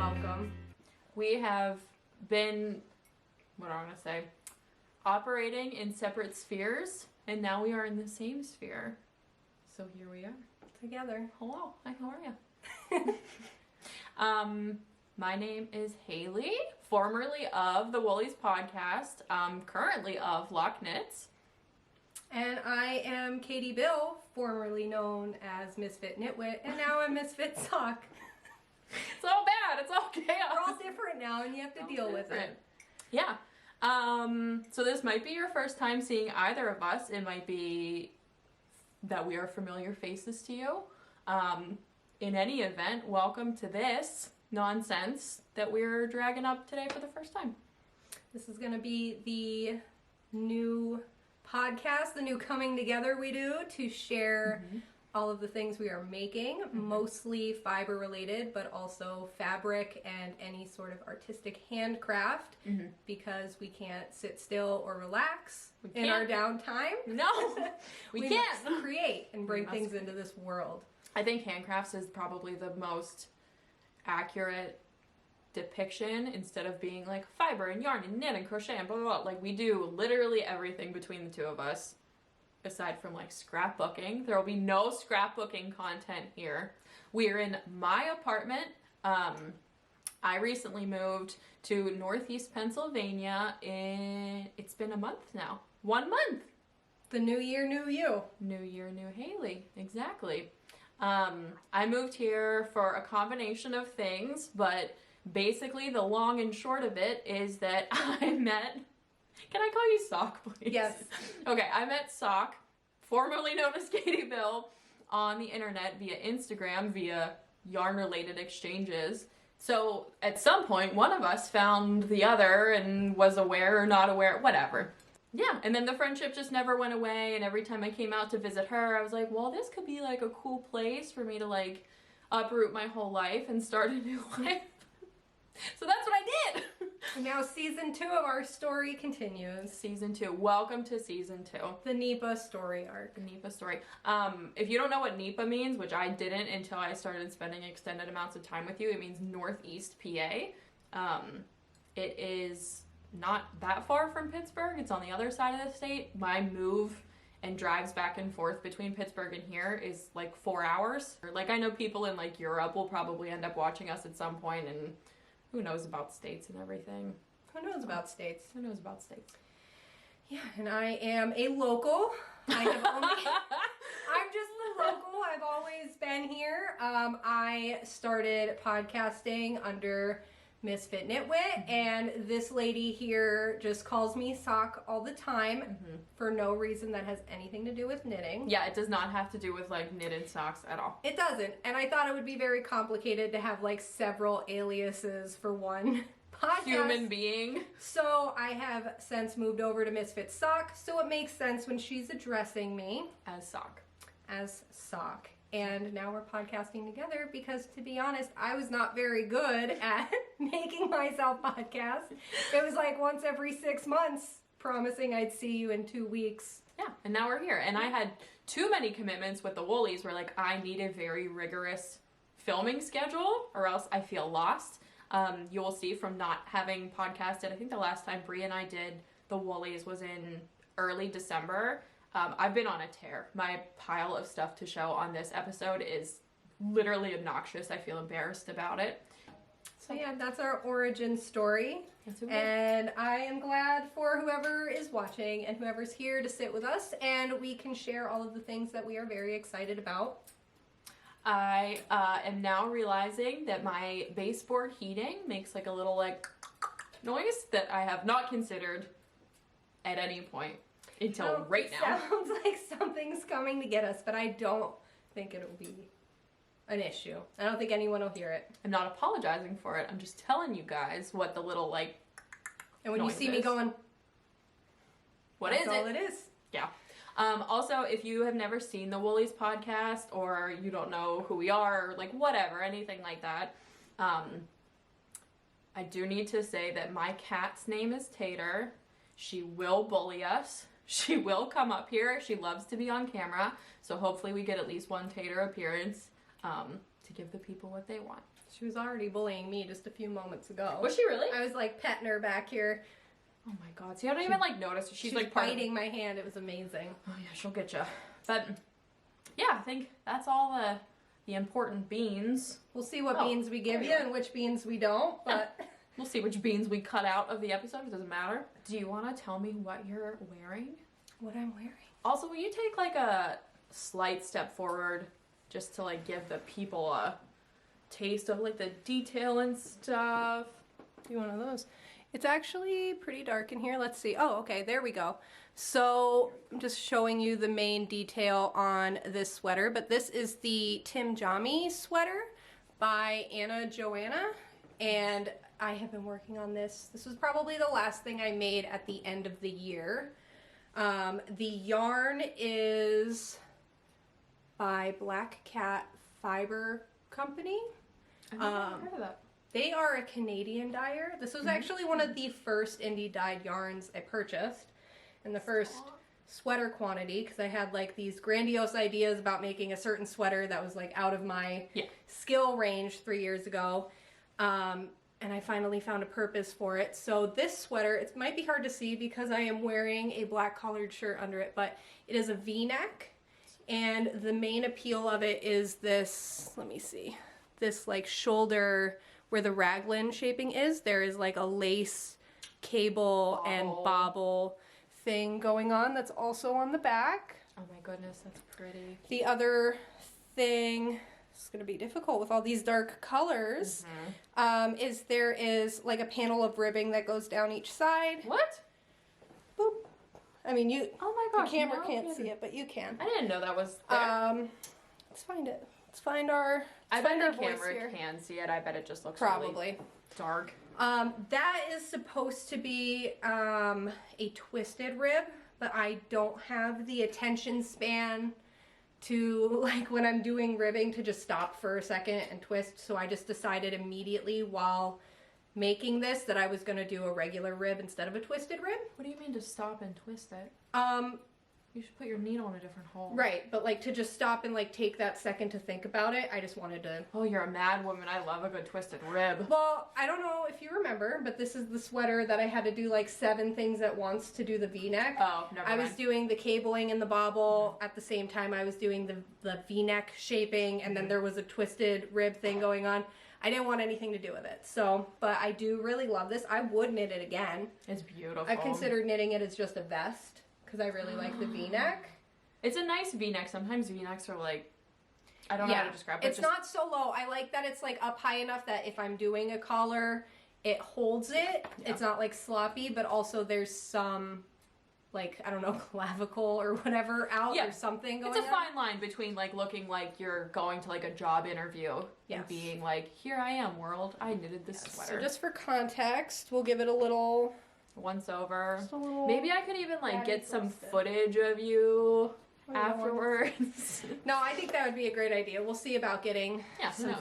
welcome. We have been, what am I going to say, operating in separate spheres, and now we are in the same sphere. So here we are. Together. Hello. Hi, how are you? My name is Haley, formerly of the Woolies podcast, currently of Lock Knits. And I am Katie Bill, formerly known as Misfit Knitwit, and now I'm Misfit Sock. It's all bad. It's all chaos. We're all different now, and you have to deal with it. Yeah. So this might be your first time seeing either of us. It might be that we are familiar faces to you. In any event, welcome to this nonsense that we're dragging up today for the first time. This is going to be the new podcast, the new coming together we do to share all of the things we are making, mostly fiber related, but also fabric and any sort of artistic handcraft, because we can't sit still or relax in our downtime. No, we can't. Must create and bring things into this world. I think handcrafts is probably the most accurate depiction, instead of being like fiber and yarn and knit and crochet and blah blah blah. Like, we do literally everything between the two of us, aside from like scrapbooking. There will be no scrapbooking content here. We're in my apartment. I recently moved to Northeast Pennsylvania. It's been a month now. 1 month. The new year, new you. New year, new Haley. Exactly. I moved here for a combination of things, but basically the long and short of it is that I met... Can I call you Sock, please? Yes. Okay, I met Sock, formerly known as Katie Bill, on the internet via Instagram, via yarn-related exchanges. So at some point, one of us found the other and was aware or not aware, whatever. Yeah, and then the friendship just never went away, and every time I came out to visit her, I was like, well, this could be like a cool place for me to like uproot my whole life and start a new life. So that's what I did. And now season 2 of our story continues. Season 2. Welcome to season 2. The NEPA story arc. The NEPA story. If you don't know what NEPA means, which I didn't until I started spending extended amounts of time with you, it means Northeast PA. It is not that far from Pittsburgh. It's on the other side of the state. My move and drives back and forth between Pittsburgh and here is like 4 hours. Like, I know people in like Europe will probably end up watching us at some point, and who knows about states and everything. Who knows about states? Who knows about states? Yeah, and I am a local. I'm just a local. I've always been here. I started podcasting under Misfit Knitwit, and this lady here just calls me Sock all the time for no reason that has anything to do with knitting. Yeah, it does not have to do with like knitted socks at all. It doesn't, and I thought it would be very complicated to have like several aliases for one podcast. Human being. So I have since moved over to Misfit Sock, so it makes sense when she's addressing me as Sock. As Sock. And now we're podcasting together because, to be honest, I was not very good at making myself podcast. It was like once every 6 months, promising I'd see you in 2 weeks. Yeah, and now we're here. And I had too many commitments with the Woolies where like I need a very rigorous filming schedule or else I feel lost. You will see from not having podcasted, I think the last time Brie and I did the Woolies was in early December. I've been on a tear. My pile of stuff to show on this episode is literally obnoxious. I feel embarrassed about it. So yeah, that's our origin story. And I am glad for whoever is watching and whoever's here to sit with us, and we can share all of the things that we are very excited about. I am now realizing that my baseboard heating makes like a little like noise that I have not considered at any point. Until right now. Sounds like something's coming to get us, but I don't think it'll be an issue. I don't think anyone will hear it. I'm not apologizing for it. I'm just telling you guys what the little like. And when you see me going, what is it? That's all it is. Yeah. Also, if you have never seen the Woolies podcast or you don't know who we are or like whatever, anything like that, I do need to say that my cat's name is Tater. She will bully us. She will come up here. She loves to be on camera. So hopefully we get at least one Tater appearance. to give the people what they want. She was already bullying me just a few moments ago. Was she really? I was like petting her back here. Oh my god, see, I don't even like notice. She's like biting my hand. It was amazing. Oh yeah, she'll get you. But yeah, I think that's all the important beans. We'll see what beans we give you and which beans we don't, but we'll see which beans we cut out of the episode. It doesn't matter. Do you want to tell me what you're wearing? What I'm wearing. Also, will you take like a slight step forward just to like give the people a taste of like the detail and stuff? Do one of those. It's actually pretty dark in here. Let's see. Oh, okay, there we go. So I'm just showing you the main detail on this sweater, but this is the Timjami Sweater by Anna Joanna, and I have been working on this. This was probably the last thing I made at the end of the year. The yarn is by Black Cat Fiber Company. I've never heard of that. They are a Canadian dyer. This was actually one of the first indie dyed yarns I purchased, and the first sweater quantity, because I had like these grandiose ideas about making a certain sweater that was like out of my skill range 3 years ago. And I finally found a purpose for it. So this sweater, it might be hard to see because I am wearing a black collared shirt under it, but it is a V-neck, and the main appeal of it is this, let me see, this like shoulder where the raglan shaping is. There is like a lace cable and bobble thing going on that's also on the back. Oh my goodness, that's pretty. The other thing, it's going to be difficult with all these dark colors, is there is like a panel of ribbing that goes down each side. What? Boop. I mean, you. Oh my gosh. The camera can't see it, but you can. I didn't know that was there. Let's find it. Let's find our. I bet the camera can see it. I bet it just looks really dark. That is supposed to be a twisted rib, but I don't have the attention span to, like, when I'm doing ribbing, to just stop for a second and twist. So I just decided immediately while making this that I was going to do a regular rib instead of a twisted rib. What do you mean to stop and twist it? You should put your needle in a different hole. Right, but like to just stop and like take that second to think about it, I just wanted to... Oh, you're a mad woman. I love a good twisted rib. Well, I don't know if you remember, but this is the sweater that I had to do like 7 things at once to do the V-neck. Oh, never mind. I was doing the cabling and the bobble at the same time I was doing the V-neck shaping, and then there was a twisted rib thing going on. I didn't want anything to do with it. So, but I do really love this. I would knit it again. It's beautiful. I've considered knitting it as just a vest, because I really like the V-neck. It's a nice V-neck. Sometimes V-necks are like, I don't know how to describe it. It's not so low. I like that it's like up high enough that if I'm doing a collar, it holds it. Yeah. It's not like sloppy, but also there's some, like, I don't know, clavicle or whatever out or something going on. It's a fine line between like looking like you're going to like a job interview and being like, here I am, world. I knitted this sweater. So just for context, we'll give it a little... once over. Maybe I could even like get some footage of you afterwards. No, I think that would be a great idea. We'll see about getting some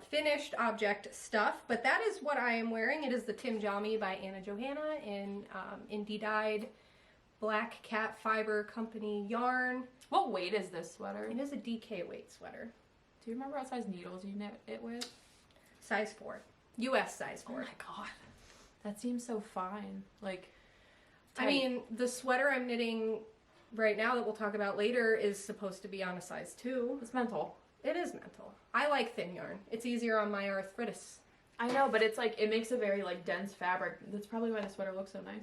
finished object stuff. But that is what I am wearing. It is the Timjami by Anna Joanna in indie dyed Black Cat Fiber Company yarn. What weight is this sweater? It is a DK weight sweater. Do you remember what size needles you knit it with? Size 4. US size 4. Oh my god. That seems so fine. Like, tight. I mean, the sweater I'm knitting right now that we'll talk about later is supposed to be on a size 2. It's mental. It is mental. I like thin yarn. It's easier on my arthritis. I know, but it's like, it makes a very like dense fabric. That's probably why the sweater looks so nice.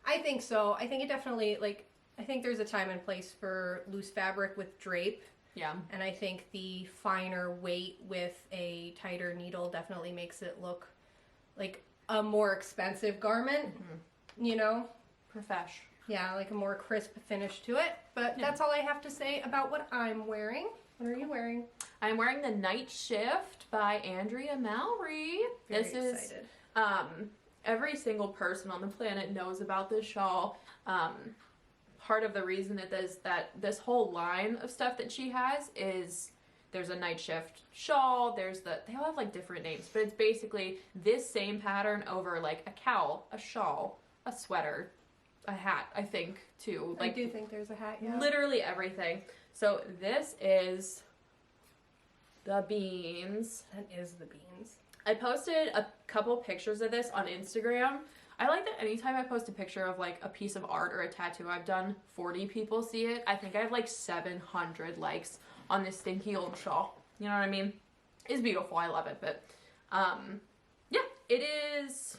I think so. I think it definitely, like, I think there's a time and place for loose fabric with drape. Yeah. And I think the finer weight with a tighter needle definitely makes it look like a more expensive garment, you know? Profesh. Yeah, like a more crisp finish to it. But that's all I have to say about what I'm wearing. What are you wearing? I'm wearing the Nightshift by Andrea Mallory. Very excited. Every single person on the planet knows about this shawl. Part of the reason that this whole line of stuff that she has is there's a Nightshift shawl, they all have like different names, but it's basically this same pattern over like a cowl, a shawl, a sweater, a hat, I think, too. Like, I do think there's a hat, yeah. Literally everything. So this is The beans. That is the beans. I posted a couple pictures of this on Instagram. I like that anytime I post a picture of like a piece of art or a tattoo I've done, 40 people see it. I think I have like 700 likes on this stinky old shawl. You know what I mean? It's beautiful. I love it. But yeah, it is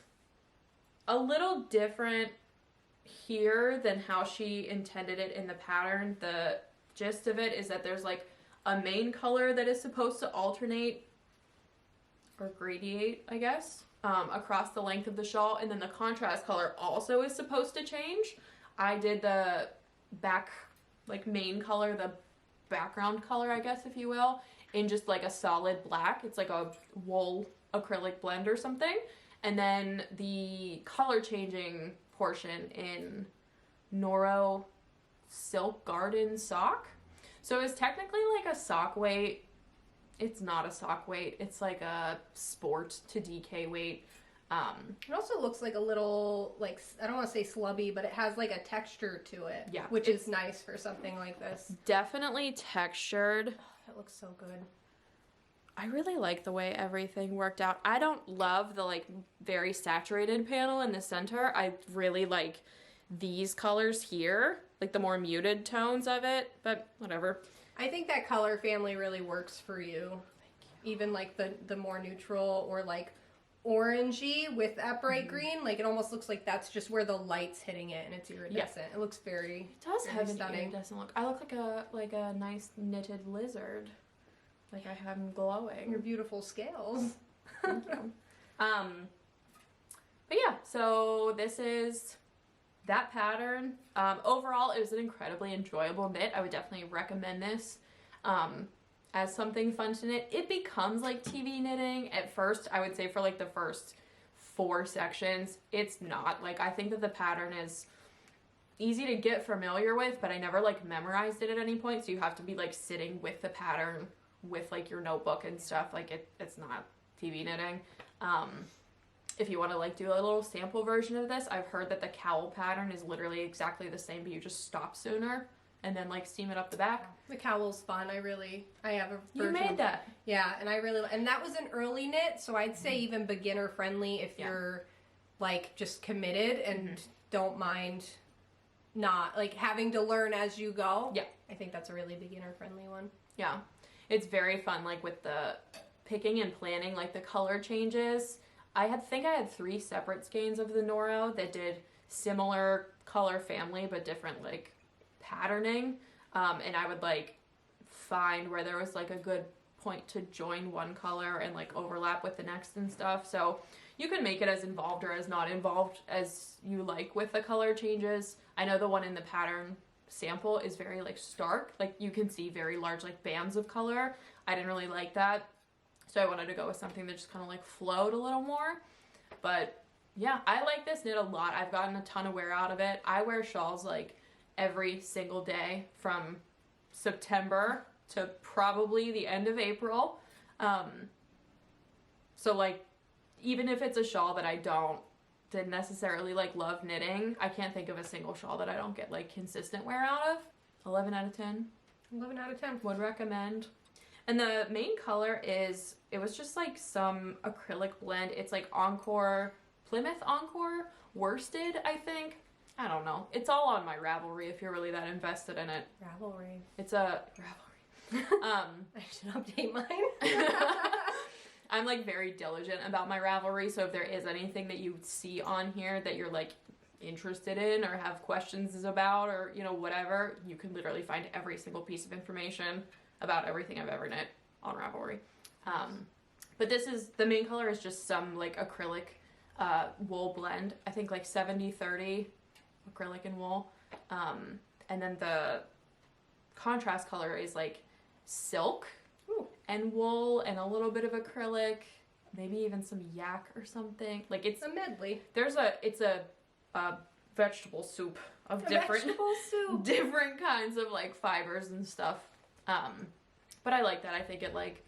a little different here than how she intended it in the pattern. The gist of it is that there's like a main color that is supposed to alternate or gradiate, I guess, across the length of the shawl, and then the contrast color also is supposed to change. I did the back, like main color, the background color, I guess, if you will, in just like a solid black. It's like a wool acrylic blend or something. And then the color changing portion in Noro Silk Garden sock. So it's technically like a sock weight. It's not a sock weight. It's like a sport to DK weight. It also looks like a little, like, I don't want to say slubby, but it has like a texture to it. Yeah. Which is nice for something like this. Definitely textured. Oh, that looks so good. I really like the way everything worked out. I don't love the like very saturated panel in the center. I really like these colors here, like the more muted tones of it, but whatever. I think that color family really works for you. Even like the more neutral or like orangey with that bright green, like it almost looks like that's just where the light's hitting it and it's iridescent. Yeah. It looks very, it does very have an stunning. iridescent look. I look like a nice knitted lizard. Like I have them glowing. Your beautiful scales. Thank you. But yeah, so this is that pattern. Overall, it was an incredibly enjoyable knit. I would definitely recommend this as something fun to knit. It becomes like TV knitting at first. I would say for like the first 4 sections, it's not. Like I think that the pattern is easy to get familiar with, but I never like memorized it at any point. So you have to be like sitting with the pattern with like your notebook and stuff. Like it's not TV knitting. If you want to like do a little sample version of this, I've heard that the cowl pattern is literally exactly the same, but you just stop sooner and then like steam it up the back. The cowl's fun. I have a version. You made that. Yeah, and and that was an early knit, so I'd say even beginner friendly if you're like just committed and don't mind not like having to learn as you go. Yeah. I think that's a really beginner friendly one. Yeah. It's very fun, like with the picking and planning, like the color changes. I think I had 3 separate skeins of the Noro that did similar color family, but different like patterning. And I would like find where there was like a good point to join one color and like overlap with the next and stuff. So you can make it as involved or as not involved as you like with the color changes. I know the one in the pattern sample is very like stark, like you can see very large like bands of color. I didn't really like that, so I wanted to go with something that just kind of like flowed a little more. But yeah, I like this knit a lot. I've gotten a ton of wear out of it. I wear shawls like every single day from September to probably the end of April. So like even if it's a shawl that I didn't necessarily like love knitting, I can't think of a single shawl that I don't get like consistent wear out of. 11 out of 10. 11 out of 10. Would recommend. And the main color is, it was just like some acrylic blend. It's like Encore, Plymouth Encore, worsted, I think. I don't know. It's all on my Ravelry if you're really that invested in it. Ravelry. It's a Ravelry. I should update mine. I'm like very diligent about my Ravelry, so if there is anything that you see on here that you're like interested in or have questions about or you know whatever, you can literally find every single piece of information about everything I've ever knit on Ravelry. But this is, the main color is just some like acrylic wool blend. I think like 70-30 acrylic and wool. And then the contrast color is like silk. Ooh. And wool and a little bit of acrylic, maybe even some yak or something. Like it's a medley. It's a vegetable soup of different kinds of like fibers and stuff. But I like that. I think it like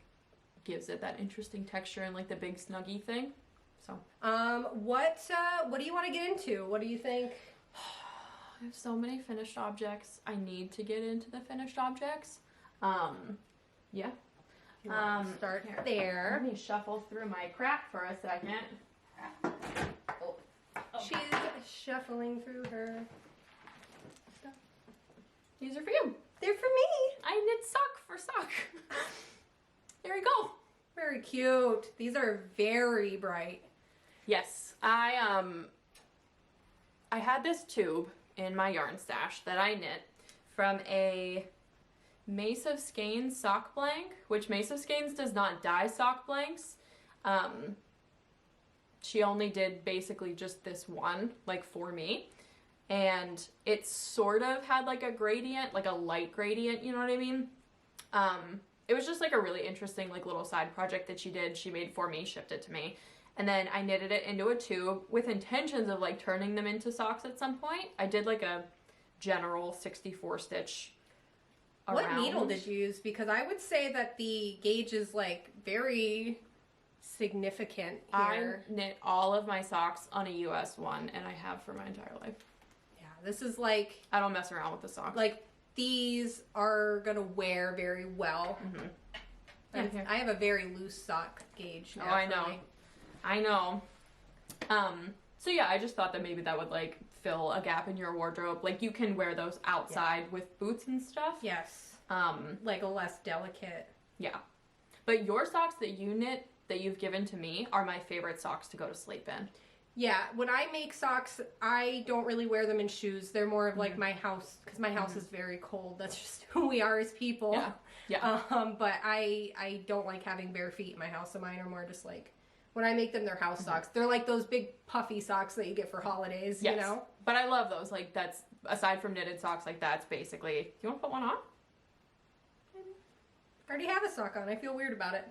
gives it that interesting texture and like the big snuggy thing. So what do you want to get into? What do you think? I have so many finished objects. I need to get into the finished objects. Yeah. Start here. there. Let me shuffle through my crap for a second. Oh. She's shuffling through her stuff. These are for you. They're for me. I knit sock for sock. There we go. Very cute. These are very bright. Yes, I had this tube in my yarn stash that I knit from a Mace of Skeins sock blank, which Mace of Skeins does not dye sock blanks. She only did basically just this one, like for me. And it sort of had like a gradient, like a light gradient, you know what I mean? It was just like a really interesting like little side project that she did. She made for me, shipped it to me. And then I knitted it into a tube with intentions of like turning them into socks at some point. I did like a general 64 stitch around. What needle did you use? Because I would say that the gauge is like very significant here. I knit all of my socks on a US one, and I have for my entire life. Yeah, this is like... I don't mess around with the socks. Like, these are gonna wear very well. Mm-hmm. I have a very loose sock gauge now. Oh, I know. I know. So yeah, I just thought that maybe that would like fill a gap in your wardrobe. Like you can wear those outside with boots and stuff. Yes. Like a less delicate. Yeah. But your socks that you knit that you've given to me are my favorite socks to go to sleep in. Yeah, when I make socks, I don't really wear them in shoes. They're more of like my house, because my house is very cold. That's just who we are as people. Yeah. Yeah. But I don't like having bare feet in my house, so mine are more just like, when I make them, they're house socks. They're like those big puffy socks that you get for holidays, you know? But I love those. Like that's, aside from knitted socks, like that's basically, do you want to put one on? I already have a sock on. I feel weird about it.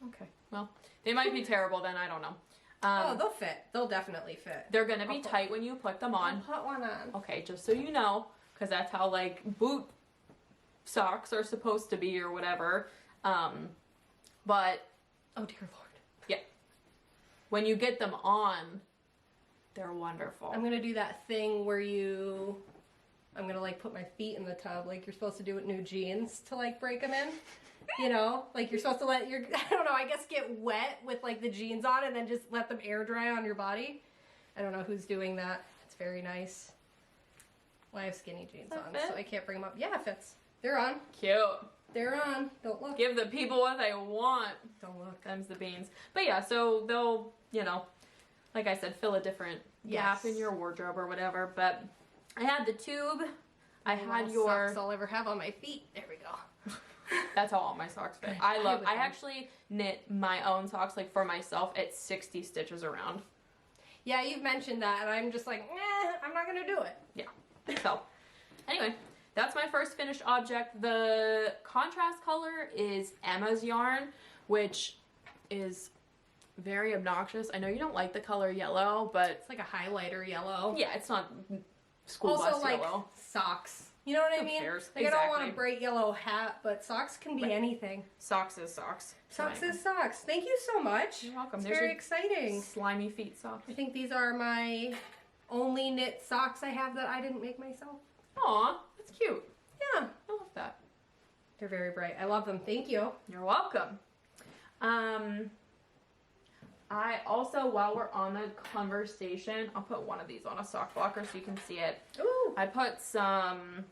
Okay. Well, they might be terrible then, I don't know. Oh, they'll fit. They'll definitely fit. They're going to be tight when you put them on. I'll put one on. Okay, just so you know, because that's how like boot socks are supposed to be or whatever. But, Oh, dear Lord. yeah. When you get them on, they're wonderful. I'm going to do that thing where I'm going to like put my feet in the tub like you're supposed to do with new jeans to like break them in. You know, like you're supposed to let your, I don't know, I guess get wet with like the jeans on and then just let them air dry on your body. I don't know who's doing that. It's very nice. Well, I have skinny jeans on, so I can't bring them up. Yeah, it fits. They're on. Cute. They're on. Don't look. Give the people what they want. Don't look. Them's the beans. But yeah, so they'll, you know, like I said, fill a different gap in your wardrobe or whatever. But I had the tube. I had your... socks I'll ever have on my feet. There we go. That's how all my socks fit. I actually knit my own socks like for myself at 60 stitches around. Yeah, you've mentioned that and I'm just like, I'm not gonna do it. Yeah. So, anyway, that's my first finished object. The contrast color is Emma's yarn, which is very obnoxious. I know you don't like the color yellow, but... It's like a highlighter yellow. Yeah, it's not school also, bus like, yellow. Socks. You know what I mean? Cares? Like, I don't want a bright yellow hat, but socks can be anything. Socks is socks. Socks is socks. Thank you so much. You're welcome. It's There's very your exciting. Slimy feet socks. I think these are my only knit socks I have that I didn't make myself. Aw, that's cute. Yeah. I love that. They're very bright. I love them. Thank you. You're welcome. I also, while we're on the conversation, I'll put one of these on a sock blocker so you can see it. Ooh. I put some...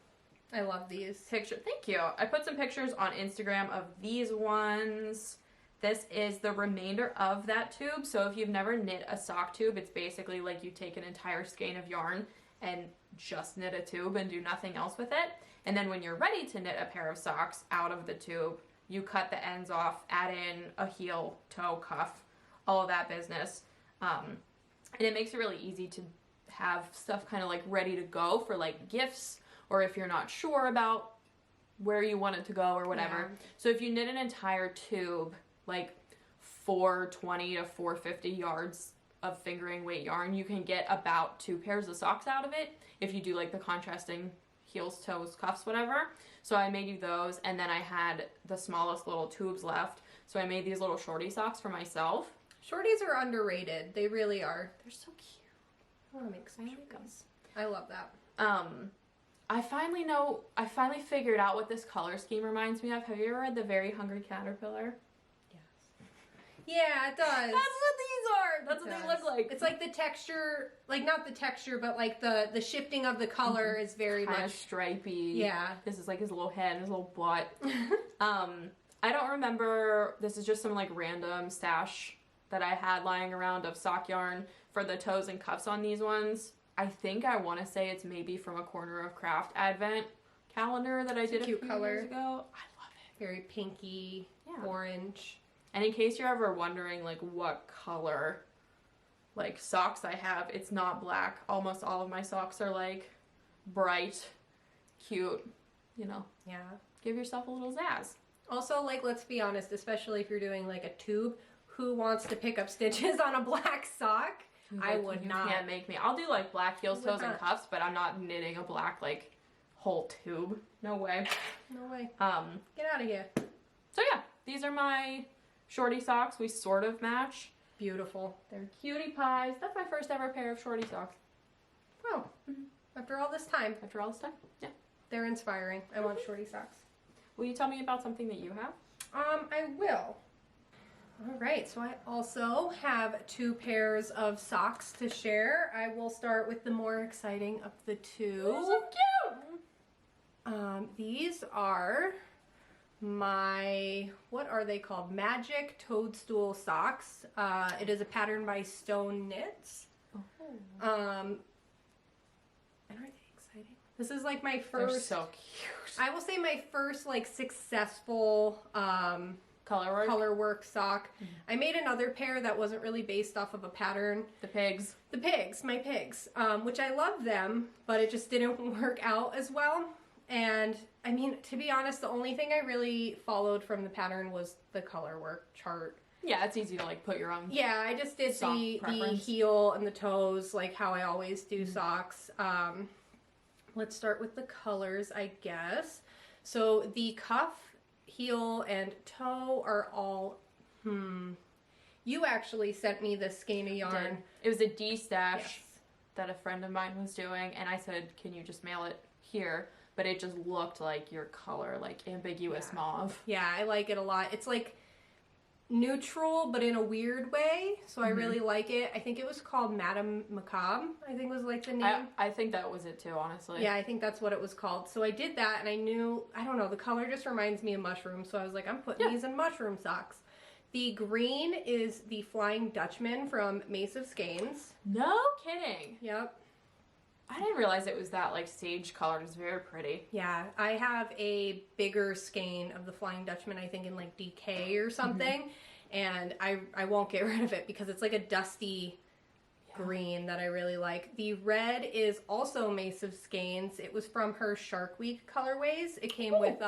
I love these. Picture. Thank you. I put some pictures on Instagram of these ones. This is the remainder of that tube. So if you've never knit a sock tube, it's basically like you take an entire skein of yarn and just knit a tube and do nothing else with it. And then when you're ready to knit a pair of socks out of the tube, you cut the ends off, add in a heel, toe, cuff, all of that business. And it makes it really easy to have stuff kind of like ready to go for like gifts, or if you're not sure about where you want it to go or whatever. Yeah. So if you knit an entire tube, like 420 to 450 yards of fingering weight yarn, you can get about 2 pairs of socks out of it if you do like the contrasting heels, toes, cuffs, whatever. So I made you those, and then I had the smallest little tubes left. So I made these little shorty socks for myself. Shorties are underrated. They really are. They're so cute. I want to make some shorties. I love that. I finally figured out what this color scheme reminds me of. Have you ever read The Very Hungry Caterpillar? Yeah, it does. That's what these are. That's what they look like. It's like the texture, like not the texture, but like the shifting of the color is very kind much of stripey. Yeah. This is like his little head, his little butt. I don't remember. This is just some like random stash that I had lying around of sock yarn for the toes and cuffs on these ones. I think I want to say it's maybe from a Corner of Craft Advent calendar that I did a few years ago. I love it. Very pinky, orange. And in case you're ever wondering like what color like socks I have, it's not black. Almost all of my socks are like bright, cute, you know. Yeah. Give yourself a little zazz. Also, like, let's be honest, especially if you're doing like a tube, who wants to pick up stitches on a black sock? I would not. You can't make me. I'll do like black heels, toes, and cuffs, but I'm not knitting a black like whole tube. No way. No way. Get out of here. So yeah, these are my shorty socks. We sort of match. Beautiful. They're cutie pies. That's my first ever pair of shorty socks. Oh, after all this time. After all this time? Yeah. They're inspiring. I want shorty socks. Will you tell me about something that you have? I will. All right, so I also have 2 pairs of socks to share. I will start with the more exciting of the 2. So cute! These are my, what are they called? Magic Toadstool socks. It is a pattern by Stone Knits. Oh. And are they exciting? This is like my first. They're so cute. I will say my first like successful color work sock. I made another pair that wasn't really based off of a pattern. The pigs. The pigs, my pigs, which I love them, but it just didn't work out as well. And I mean, to be honest, the only thing I really followed from the pattern was the color work chart. Yeah, it's easy to like put your own. Yeah, I just did the heel and the toes, like how I always do socks. Let's start with the colors, I guess. So the cuff, heel, and toe are all, you actually sent me this skein of yarn. It was a Destash that a friend of mine was doing, and I said, can you just mail it here? But it just looked like your color, like ambiguous mauve. Yeah, I like it a lot. It's like neutral, but in a weird way, so I really like it. I think it was called Madame Macabre, I think was like the name. I think that was it too, honestly. Yeah, I think that's what it was called. So I did that, and I knew, I don't know, the color just reminds me of mushrooms, so I was like, I'm putting these in mushroom socks. The green is the Flying Dutchman from Mace of Skeins. No kidding. Yep. I didn't realize it was that like sage colored. It's very pretty. Yeah, I have a bigger skein of the Flying Dutchman, I think in like DK or something, and I won't get rid of it because it's like a dusty green that I really like. The red is also Mace of Skeins. It was from her Shark Week colorways. It came with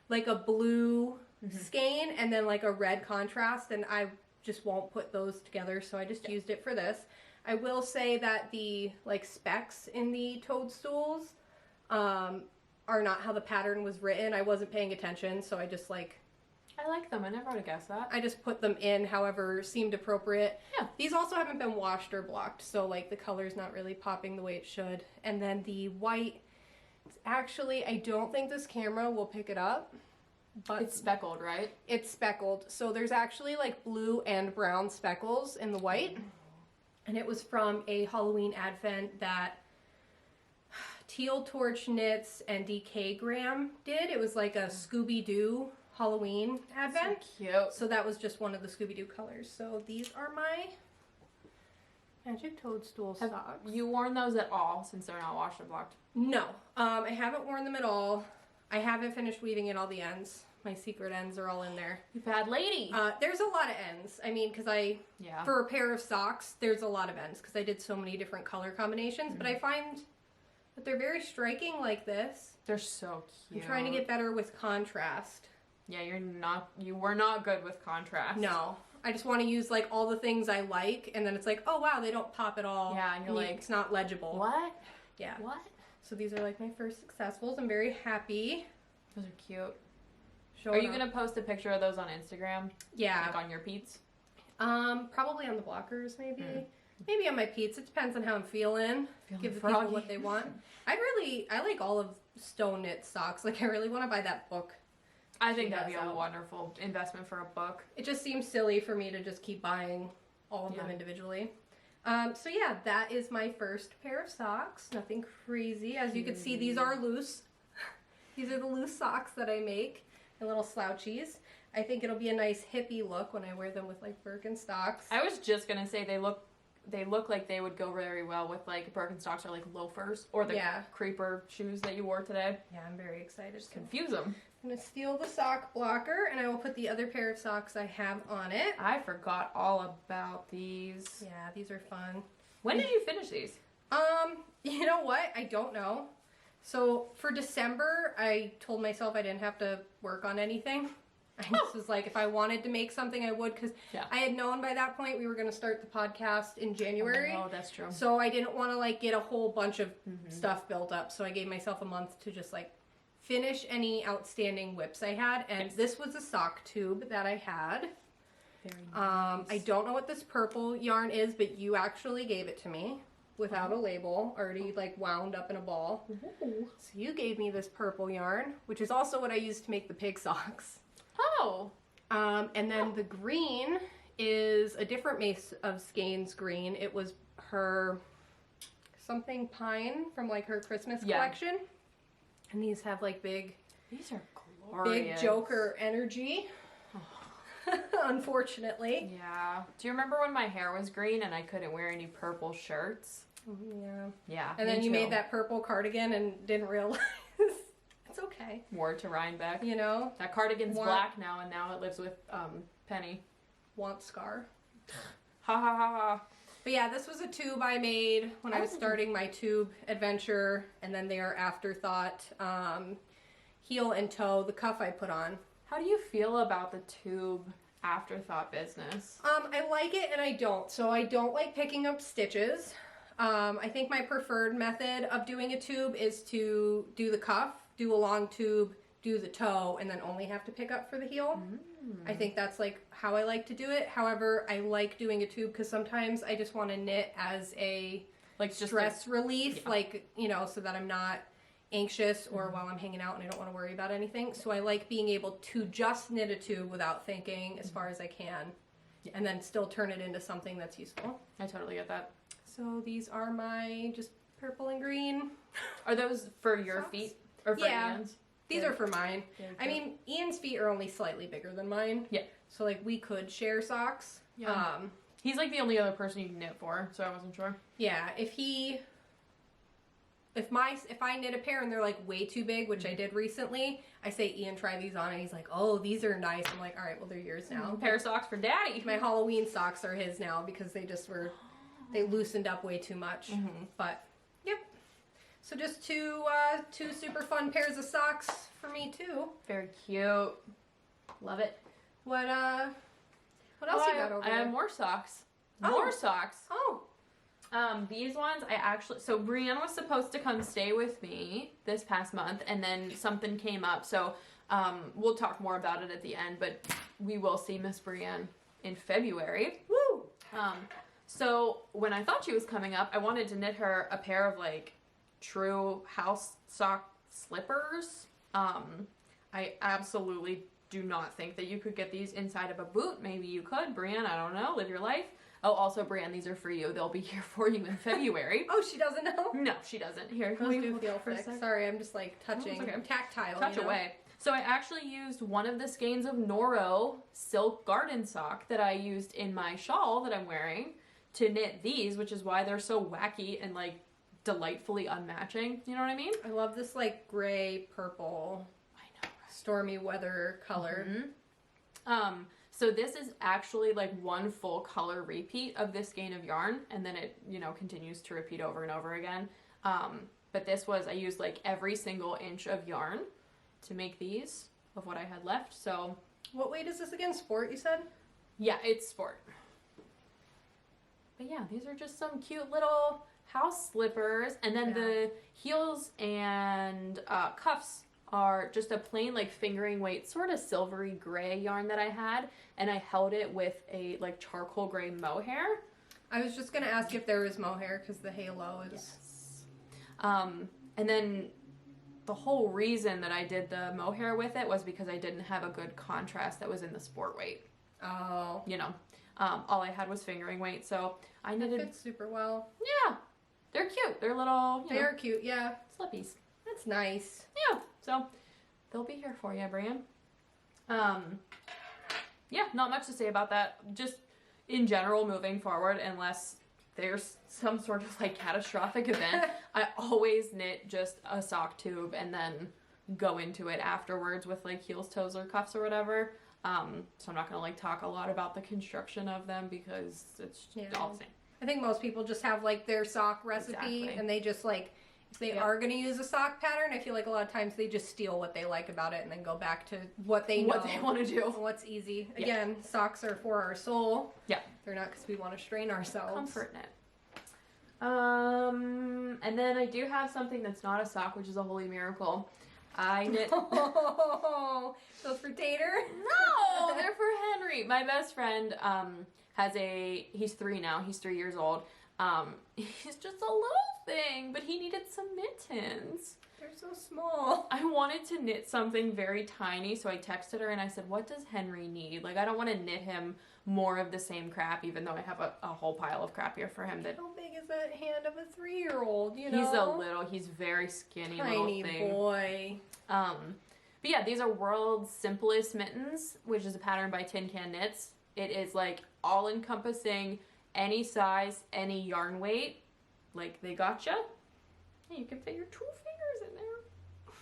like a blue skein and then like a red contrast, and I just won't put those together, so I just used it for this. I will say that the like specs in the toadstools are not how the pattern was written. I wasn't paying attention, so I just like... I like them. I never would have guessed that. I just put them in however seemed appropriate. Yeah. These also haven't been washed or blocked, so like the color's not really popping the way it should. And then the white, actually, I don't think this camera will pick it up. But it's speckled, right? It's speckled. So there's actually like blue and brown speckles in the white. And it was from a Halloween advent that Teal Torch Knits and DK Graham did. It was like a Scooby-Doo Halloween advent. So cute. So that was just one of the Scooby-Doo colors. So these are my Magic Toadstool socks. Have you worn those at all since they're not washed or blocked? No. I haven't worn them at all. I haven't finished weaving in all the ends. My secret ends are all in there. You bad lady. There's a lot of ends. I mean, because for a pair of socks, there's a lot of ends because I did so many different color combinations. But I find that they're very striking like this. They're so cute. I'm trying to get better with contrast. Yeah, you were not good with contrast. No. I just want to use like all the things I like, and then it's like, oh wow, they don't pop at all. Yeah, and you're like, it's not legible. What? Yeah. What? So these are like my first successfuls. I'm very happy. Those are cute. Are you gonna post a picture of those on Instagram? Yeah. Like on your Pete's? Probably on the blockers, maybe. Maybe on my Pete's. It depends on how I'm feeling. Give the people what they want. I like all of Stone Knit socks. Like, I really want to buy that book I think she that'd be has a out. wonderful investment for a book. It just seems silly for me to just keep buying all of them individually. So yeah, that is my first pair of socks. Nothing crazy. As you can see, these are loose. These are the loose socks that I make, and little slouchies. I think it'll be a nice hippie look when I wear them with like Birkenstocks. I was just gonna say they look like they would go very well with like Birkenstocks or like loafers or the creeper shoes that you wore today. Yeah, I'm very excited. Just confuse them. I'm gonna steal the sock blocker, and I will put the other pair of socks I have on it. I forgot all about these. Yeah, these are fun. When did you finish these? You know what? I don't know. So for December, I told myself I didn't have to work on anything. I just was like, if I wanted to make something, I would, because I had known by that point we were going to start the podcast in January. Oh, that's true. So I didn't want to like get a whole bunch of stuff built up. So I gave myself a month to just like finish any outstanding whips I had. And this was a sock tube that I had. Very nice. I don't know what this purple yarn is, but you actually gave it to me without a label, already like wound up in a ball. Ooh. So you gave me this purple yarn, which is also what I used to make the pig socks. Oh. And then the green is a different Mace of Skeins green. It was her something pine from like her Christmas collection. And these have like big, these are glorious. big Joker energy. Unfortunately. Yeah. Do you remember when my hair was green and I couldn't wear any purple shirts? Yeah. Yeah. And then you made that purple cardigan and didn't realize. It's okay. Wore it to Rhinebeck. You know? That cardigan's black now, and now it lives with Penny. Want scar. Ha ha ha ha. But yeah, this was a tube I made when I was starting my tube adventure, and then they are afterthought. Heel and toe, the cuff I put on. How do you feel about the tube afterthought business? I like it and I don't. So I don't like picking up stitches. I think my preferred method of doing a tube is to do the cuff, do a long tube, do the toe, and then only have to pick up for the heel. I think that's like how I like to do it. However, I like doing a tube because sometimes I just want to knit as a like stress relief, like, you know, so that I'm not anxious or while I'm hanging out and I don't want to worry about anything. So I like being able to just knit a tube without thinking as far as I can, and then still turn it into something that's useful. I totally get that. So these are my just purple and green. Are those for your feet or for Ian's? These are for mine. I mean, Ian's feet are only slightly bigger than mine. Yeah. So like we could share socks. Yeah. He's like the only other person you can knit for, so I wasn't sure. Yeah. If I knit a pair and they're like way too big, which I did recently, I say, Ian, try these on, and he's like, oh, these are nice. I'm like, all right, well, they're yours now. Pair of socks for daddy. My Halloween socks are his now because they loosened up way too much. But yep. So just two super fun pairs of socks for me too. Very cute. Love it. What else you got over there? I have more socks. More socks. Oh. These ones, so Brienne was supposed to come stay with me this past month, and then something came up, so, we'll talk more about it at the end, but we will see Miss Brienne in February. Woo! So when I thought she was coming up, I wanted to knit her a pair of, like, true house sock slippers. I absolutely do not think that you could get these inside of a boot. Maybe you could, Brienne, I don't know, live your life. Oh, also, Brienne, these are for you. They'll be here for you in February. Oh, she doesn't know? No, she doesn't. Here, those do feel thick. Sorry, I'm just like touching. Okay. Tactile. Touch away. So I actually used one of the skeins of Noro silk garden sock that I used in my shawl that I'm wearing to knit these, which is why they're so wacky and like delightfully unmatching. You know what I mean? I love this like gray purple. I know. Stormy weather color. So this is actually like one full color repeat of this skein of yarn, and then it, you know, continues to repeat over and over again. But this was, I used like every single inch of yarn to make these of what I had left. So what weight is this again? Sport, you said? Yeah, it's sport. But yeah, these are just some cute little house slippers, and then the heels and cuffs are just a plain like fingering weight sort of silvery gray yarn that I had, and I held it with a like charcoal gray mohair. I was just gonna ask if there was mohair because the halo is and then the whole reason that I did the mohair with it was because I didn't have a good contrast that was in the sport weight. Oh. You know, all I had was fingering weight, so I knitted. That fits super well. Yeah, they're cute. They're little. They are cute. Yeah. Slippies. That's nice. Yeah. So they'll be here for you, Brian. Yeah, not much to say about that. Just in general, moving forward, unless there's some sort of like catastrophic event, I always knit just a sock tube and then go into it afterwards with like heels, toes, or cuffs or whatever. So I'm not gonna like talk a lot about the construction of them because it's all the same. I think most people just have like their sock recipe and they just like, if they are going to use a sock pattern, I feel like a lot of times they just steal what they like about it and then go back to what they know. What they want to do. What's easy. Again, socks are for our soul. Yeah. They're not because we want to strain ourselves. Comfort knit. And then I do have something that's not a sock, which is a holy miracle. I knit... Oh, those for Tater? No, they're for Henry. My best friend he's 3 now, he's 3 years old. He's just a little thing, but he needed some mittens. They're so small. I wanted to knit something very tiny, so I texted her and I said, what does Henry need? Like, I don't want to knit him more of the same crap, even though I have a whole pile of crap here for him. How big is that hand of a 3-year-old, you know? He's very skinny tiny little thing. Boy. But yeah, these are World's Simplest Mittens, which is a pattern by Tin Can Knits. It is like all-encompassing, any size, any yarn weight. Like, they gotcha. Yeah, you can fit your 2 fingers in there.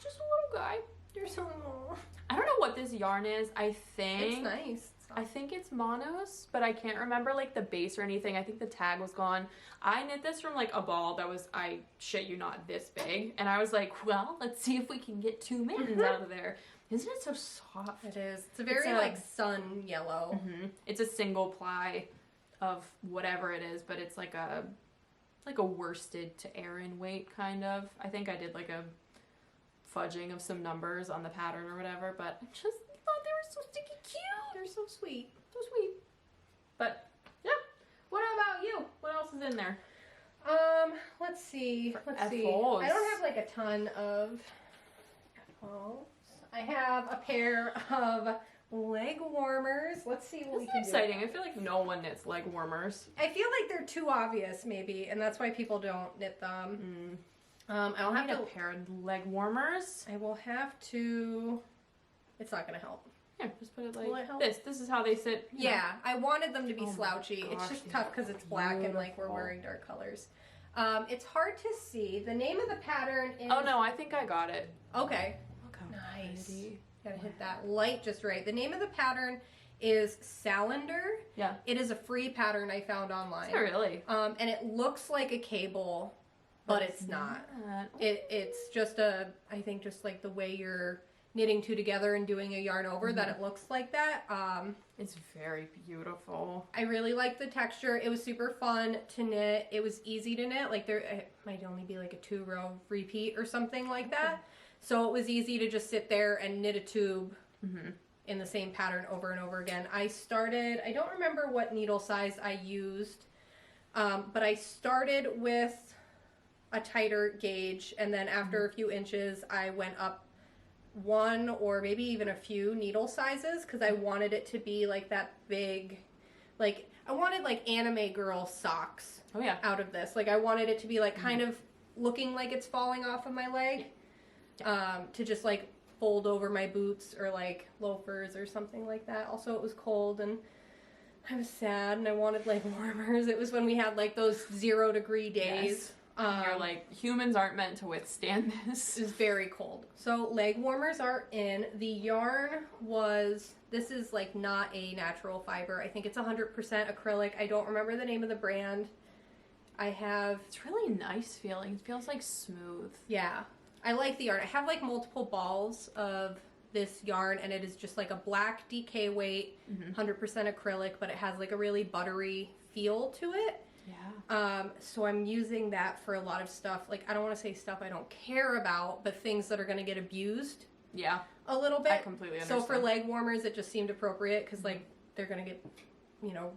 Just a little guy. You're so small. I don't know what this yarn is. I think... It's nice. I think it's monos, but I can't remember like the base or anything. I think the tag was gone. I knit this from like a ball that was, I shit you not, this big. And I was like, well, let's see if we can get 2 mittens out of there. Isn't it so soft? It is. It's a very like sun yellow. It's a single ply of whatever it is, but it's like a worsted to Aran weight kind of. I think I did like a fudging of some numbers on the pattern or whatever, but I just thought they were so sticky cute. They're so sweet. So sweet. But yeah. What about you? What else is in there? Let's see. F-Falls. I don't have like a ton of F-Falls. I have a pair of leg warmers. Let's see what we can do. Exciting. I feel like no one knits leg warmers. I feel like they're too obvious maybe, and that's why people don't knit them. I'll have a pair of leg warmers. I will have to. It's not gonna help. Yeah, just put it like this. This is how they sit. Yeah, I wanted them to be slouchy. It's just tough because it's black and like we're wearing dark colors. It's hard to see. The name of the pattern is... Oh no, I think I got it. Okay. Look how nice. pretty. Gotta hit that light just right. The name of the pattern is Salander. Yeah. It is a free pattern I found online. Is it really? And it looks like a cable, but it's not. It's just I think just like the way you're knitting 2 together and doing a yarn over that it looks like that. It's very beautiful. I really like the texture. It was super fun to knit. It was easy to knit. Like it might only be like a 2-row repeat or something like that. So it was easy to just sit there and knit a tube in the same pattern over and over again. I don't remember what needle size I used, but I started with a tighter gauge, and then after a few inches I went up 1 or maybe even a few needle sizes because I wanted it to be like that big, like I wanted like anime girl socks out of this. Like I wanted it to be like kind of looking like it's falling off of my leg, to just like fold over my boots or like loafers or something like that. Also it was cold and I was sad and I wanted leg warmers. It was when we had like those 0-degree days. Yes. You're like, humans aren't meant to withstand this. It was very cold. So leg warmers are in. The yarn this is like not a natural fiber. I think it's 100% acrylic. I don't remember the name of the brand. It's really nice feeling. It feels like smooth. Yeah. I like the yarn. I have like multiple balls of this yarn and it is just like a black DK weight, 100% acrylic, but it has like a really buttery feel to it. Yeah. So I'm using that for a lot of stuff. Like, I don't want to say stuff I don't care about, but things that are going to get abused. Yeah. A little bit. I completely understand. So for leg warmers, it just seemed appropriate because, like, they're going to get,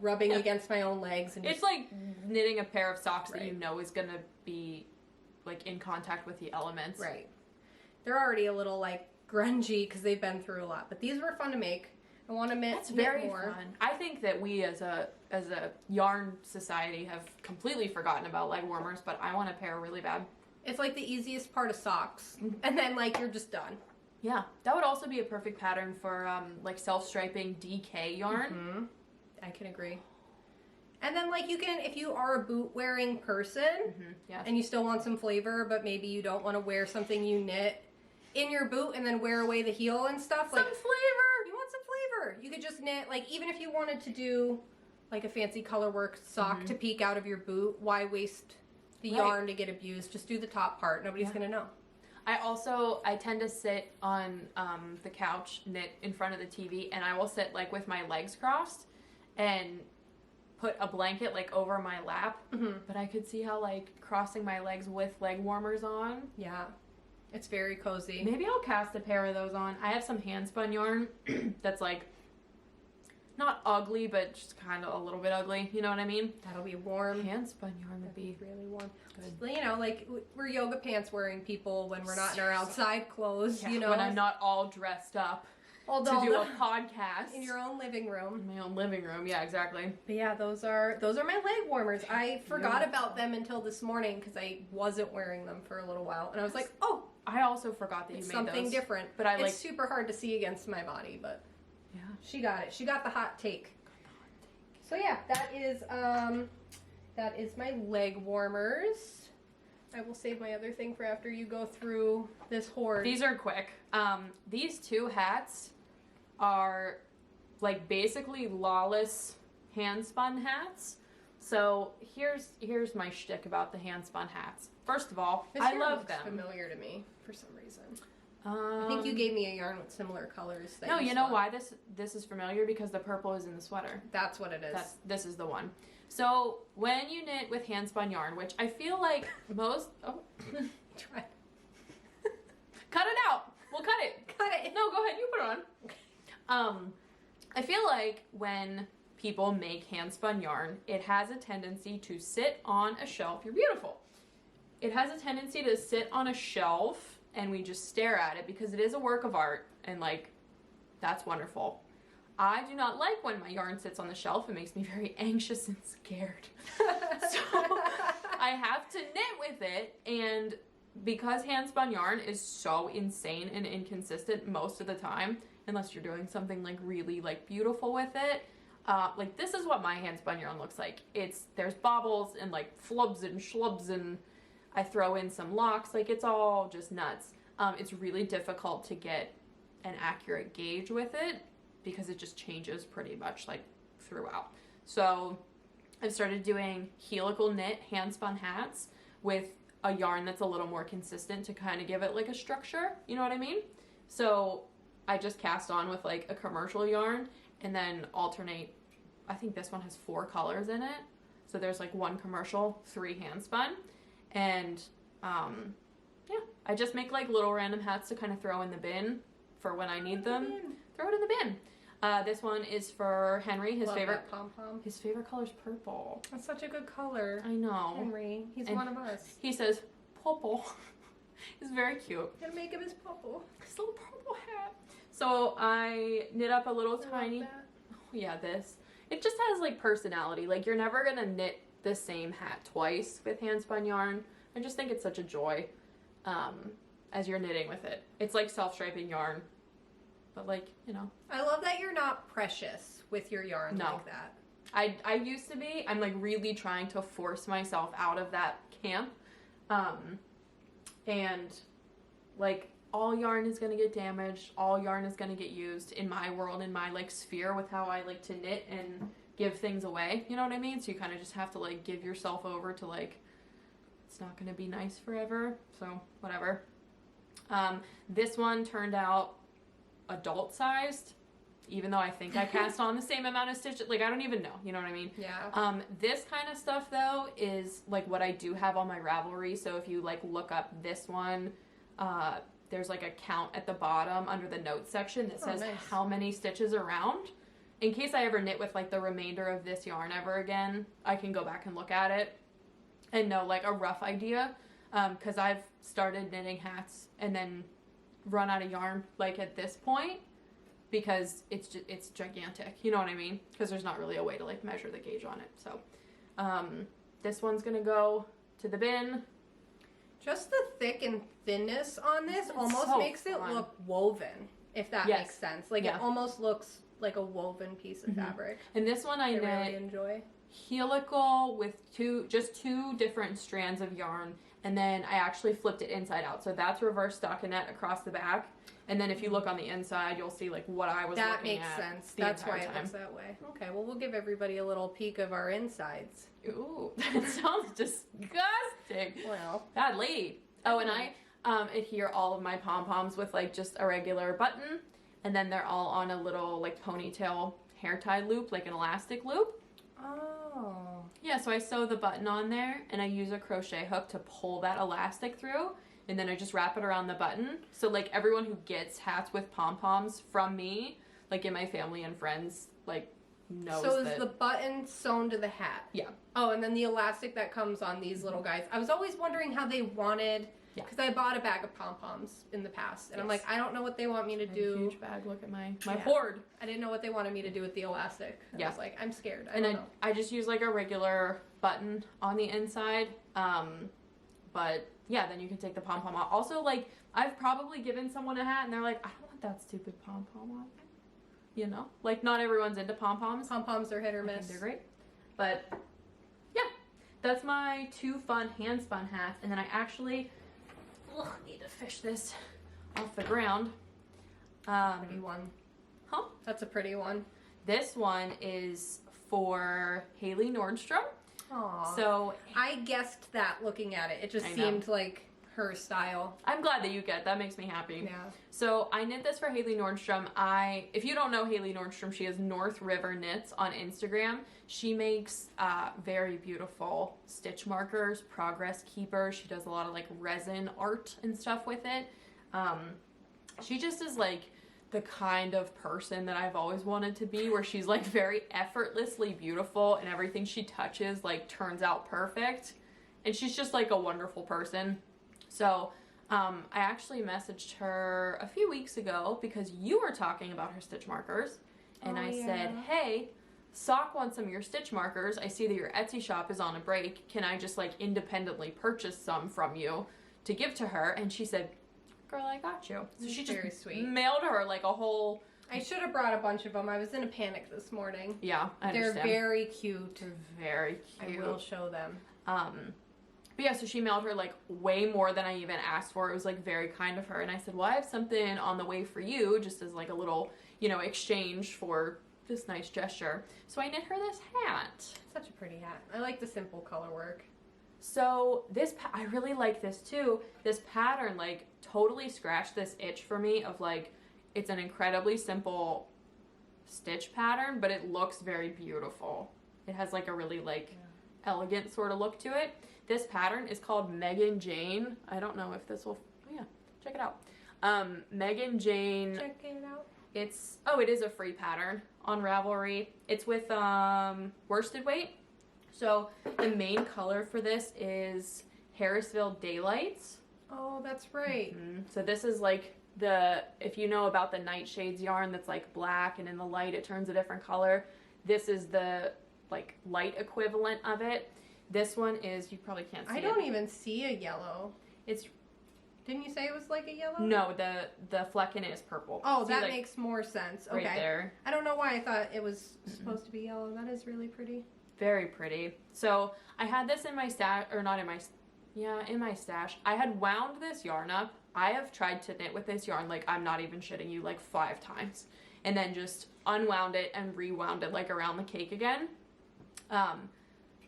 rubbing against my own legs. And it's like knitting a pair of socks that you know is going to be, like, in contact with the elements. Right. they're already a little like grungy because they've been through a lot. But these were fun to make. I want to knit very more. fun. I think that we as a yarn society have completely forgotten about leg warmers, but I want a pair really bad. It's like the easiest part of socks, and then like you're just done. Yeah, that would also be a perfect pattern for like self-striping DK yarn. I can agree. And then like you can, if you are a boot wearing person Yes. and you still want some flavor, but maybe you don't want to wear something you knit in your boot and then wear away the heel and stuff. Some like flavor! You want some flavor. You could just knit, like even if you wanted to do like a fancy color work sock to peek out of your boot, why waste the yarn to get abused? Just do the top part. Nobody's going to know. I tend to sit on the couch, knit in front of the TV, and I will sit like with my legs crossed and put a blanket like over my lap. But I could see how like crossing my legs with leg warmers on. Yeah, it's very cozy. Maybe I'll cast a pair of those on. I have some handspun yarn that's like not ugly, but just kind of a little bit ugly. You know what I mean? That'll be warm. Handspun yarn would be really warm. good. You know, like we're yoga pants wearing people when we're not in our outside clothes. Yeah, you know, when I'm not all dressed up all to do a podcast in your own living room. In my own living room. Yeah, exactly. But yeah, those are my leg warmers. I forgot about them until this morning because I wasn't wearing them for a little while, and I was like, oh, I also forgot that you it's made something those. different. But I it's like super hard to see against my body, but yeah, she got it. She got the hot take. So yeah, that is my leg warmers. I will save my other thing for after you go through this horde. These are quick. These two hats are like basically lawless handspun hats. So here's my shtick about the handspun hats. First of all, this I love them. Familiar to me for some reason. I think you gave me a yarn with similar colors. No, you know why this is familiar? Because the purple is in the sweater. That's what it is. This is the one. So when you knit with handspun yarn, which I feel like most Try. Cut it out. We'll cut it. Cut it. No, go ahead. You put it on. I feel like when people make handspun yarn, it has a tendency to sit on a shelf. You're beautiful. It has a tendency to sit on a shelf and we just stare at it because it is a work of art and like that's wonderful. I do not like when my yarn sits on the shelf. It makes me very anxious and scared. So I have to knit with it, and because handspun yarn is so insane and inconsistent most of the time, unless you're doing something like really like beautiful with it, like this is what my handspun yarn looks like. There's bobbles and like flubs and schlubs and I throw in some locks, like it's all just nuts. It's really difficult to get an accurate gauge with it because it just changes pretty much like throughout. So I've started doing helical knit handspun hats with a yarn that's a little more consistent to kind of give it like a structure, you know what I mean? So I just cast on with like a commercial yarn and then alternate. I think this one has 4 colors in it. So there's like 1 commercial, 3 handspun. And yeah, I just make like little random hats to kind of throw in the bin for when I need them. Throw it in the bin. This one is for Henry. His favorite pom-pom. His favorite color is purple. That's such a good color. I know. Henry, he's And one of us. He says purple. It's very cute. Gonna make him his purple. His little purple hat. So I knit up a little tiny. That. Oh yeah, this. It just has like personality. Like you're never gonna knit the same hat twice with handspun yarn. I just think it's such a joy as you're knitting with it. It's like self-striping yarn, but like, you know. I love that you're not precious with your yarn like that. I used to be. I'm like really trying to force myself out of that camp. And like all yarn is gonna get damaged, all yarn is gonna get used in my world, in my like sphere with how I like to knit and give things away, you know what I mean? So you kind of just have to like give yourself over to like, it's not gonna be nice forever, so whatever. This one turned out adult sized, even though I think I cast on the same amount of stitches. Like I don't even know, you know what I mean? Yeah. This kind of stuff though is like what I do have on my Ravelry. So if you like look up this one, there's like a count at the bottom under the notes section that says how many stitches around. In case I ever knit with like the remainder of this yarn ever again, I can go back and look at it and know like a rough idea. Because I've started knitting hats and then run out of yarn like at this point because it's gigantic. You know what I mean? Because there's not really a way to like measure the gauge on it. So this one's gonna go to the bin. Just the thick and thinness on this almost so makes it look woven, if that makes sense. Like it almost looks like a woven piece of fabric. And this one I knit really enjoy. helical with just two different strands of yarn, and then I actually flipped it inside out. So that's reverse stockinette across the back. And then if you look on the inside, you'll see like what I was looking at. That makes sense. That's why it looks that way. Okay, well we'll give everybody a little peek of our insides. Ooh, that sounds disgusting. Well, bad lady. Oh, and I adhere all of my pom-poms with like just a regular button, and then they're all on a little like ponytail hair tie loop, like an elastic loop. Oh. Yeah, so I sew the button on there, and I use a crochet hook to pull that elastic through, and then I just wrap it around the button. So like everyone who gets hats with pom-poms from me, like in my family and friends, like knows So is the button sewn to the hat? Yeah. Oh, and then the elastic that comes on these little guys. I was always wondering how they wanted, because I bought a bag of pom-poms in the past, and I'm like, I don't know what they want me to do. A huge bag. Look at my hoard. I didn't know what they wanted me to do with the elastic. I was like, I'm scared. I don't know. I just use like a regular button on the inside. But yeah, then you can take the pom-pom out. Also, like, I've probably given someone a hat and they're like, I don't want that stupid pom-pom on. You know? Like, not everyone's into pom-poms. Pom-poms are hit or miss. They're great. But yeah, that's my 2 fun hand spun hats. And then I actually need to fish this off the ground. Pretty one. Huh? That's a pretty one. This one is for Haley Nordstrom. Aww. So I guessed that looking at it. It just seemed like her style. I'm glad that you get that. Makes me happy. Yeah. So I knit this for Haley Nordstrom. If you don't know Haley Nordstrom, she is North River Knits on Instagram. She makes very beautiful stitch markers, progress keepers. She does a lot of like resin art and stuff with it. She just is like the kind of person that I've always wanted to be, where she's like very effortlessly beautiful and everything she touches like turns out perfect. And she's just like a wonderful person. So I actually messaged her a few weeks ago because you were talking about her stitch markers. And I said, hey, Sock wants some of your stitch markers. I see that your Etsy shop is on a break. Can I just like independently purchase some from you to give to her? And she said, girl, I got you. So she just very sweet. Mailed her like a whole... I should have brought a bunch of them. I was in a panic this morning. Yeah, I understand. They're very cute. They're very cute. I will show them. But yeah, so she mailed her like way more than I even asked for. It was like very kind of her. And I said, well, I have something on the way for you, just as like a little, you know, exchange for this nice gesture. So I knit her this hat. Such a pretty hat. I like the simple color work. So I really like this too. This pattern like totally scratched this itch for me of like, it's an incredibly simple stitch pattern, but it looks very beautiful. It has like a really like elegant sort of look to it. This pattern is called Megan Jane. I don't know if this will, check it out. Megan Jane. Check it out. It is a free pattern on Ravelry. It's with worsted weight. So the main color for this is Harrisville Daylights. Oh, that's right. So this is like if you know about the Nightshades yarn that's like black and in the light it turns a different color. This is the like light equivalent of it. This one is, you probably can't see it. I don't even see a yellow. Didn't you say it was like a yellow? No, the fleck in it is purple. Oh, see, that like, makes more sense. Okay. Right there. I don't know why I thought it was supposed to be yellow. That is really pretty. Very pretty. So I had this in my stash, or not in my, in my stash. I had wound this yarn up. I have tried to knit with this yarn, like I'm not even shitting you, like 5 times. And then just unwound it and rewound it like around the cake again.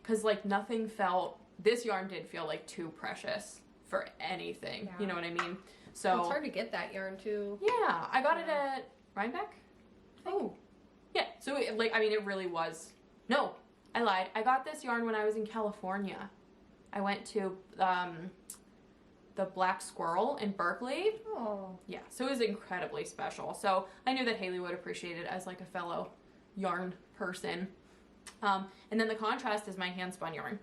Cause like this yarn did feel like too precious for anything. Yeah. You know what I mean? So it's hard to get that yarn too. Yeah, I got it at Rhinebeck. Oh. Yeah, so it really was. No, I lied. I got this yarn when I was in California. I went to the Black Squirrel in Berkeley. Oh. Yeah, so it was incredibly special. So I knew that Haley would appreciate it as like a fellow yarn person. And then the contrast is my hand spun yarn.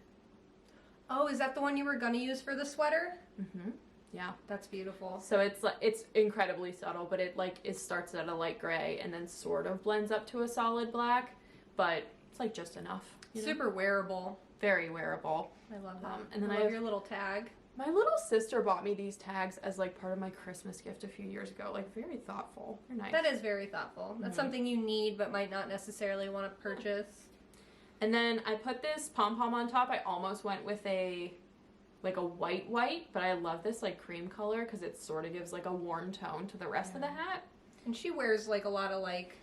Oh, is that the one you were gonna use for the sweater? Mm-hmm. Yeah. That's beautiful. So it's like, it's incredibly subtle, but it like, it starts at a light gray and then sort of blends up to a solid black, but it's like just enough. Super wearable. Very wearable. I love that. And then I love your little tag. My little sister bought me these tags as like part of my Christmas gift a few years ago. Like very thoughtful. They're nice. That is very thoughtful. That's something you need but might not necessarily want to purchase. And then I put this pom-pom on top. I almost went with a white, but I love this like cream color because it sort of gives like a warm tone to the rest of the hat. And she wears like a lot of like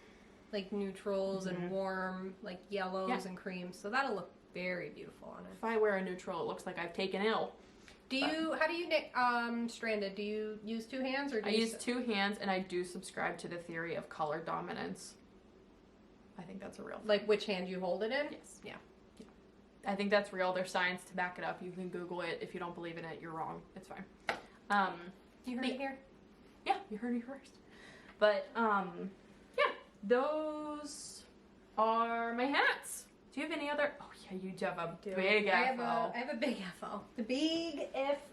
neutrals and warm like yellows and creams. So that'll look very beautiful on it. If I wear a neutral, it looks like I've taken ill. How do you knit stranded? Do you use two hands or do I you use two hands, and I do subscribe to the theory of color dominance. I think that's a real thing. Like which hand you hold it in? Yes. Yeah. I think that's real. There's science to back it up. You can Google it. If you don't believe in it, you're wrong. It's fine. You heard it here? Yeah, you heard me first. But yeah, those are my hats. Do you have any other? Oh yeah, you do have a big FO. I have a big FO. The big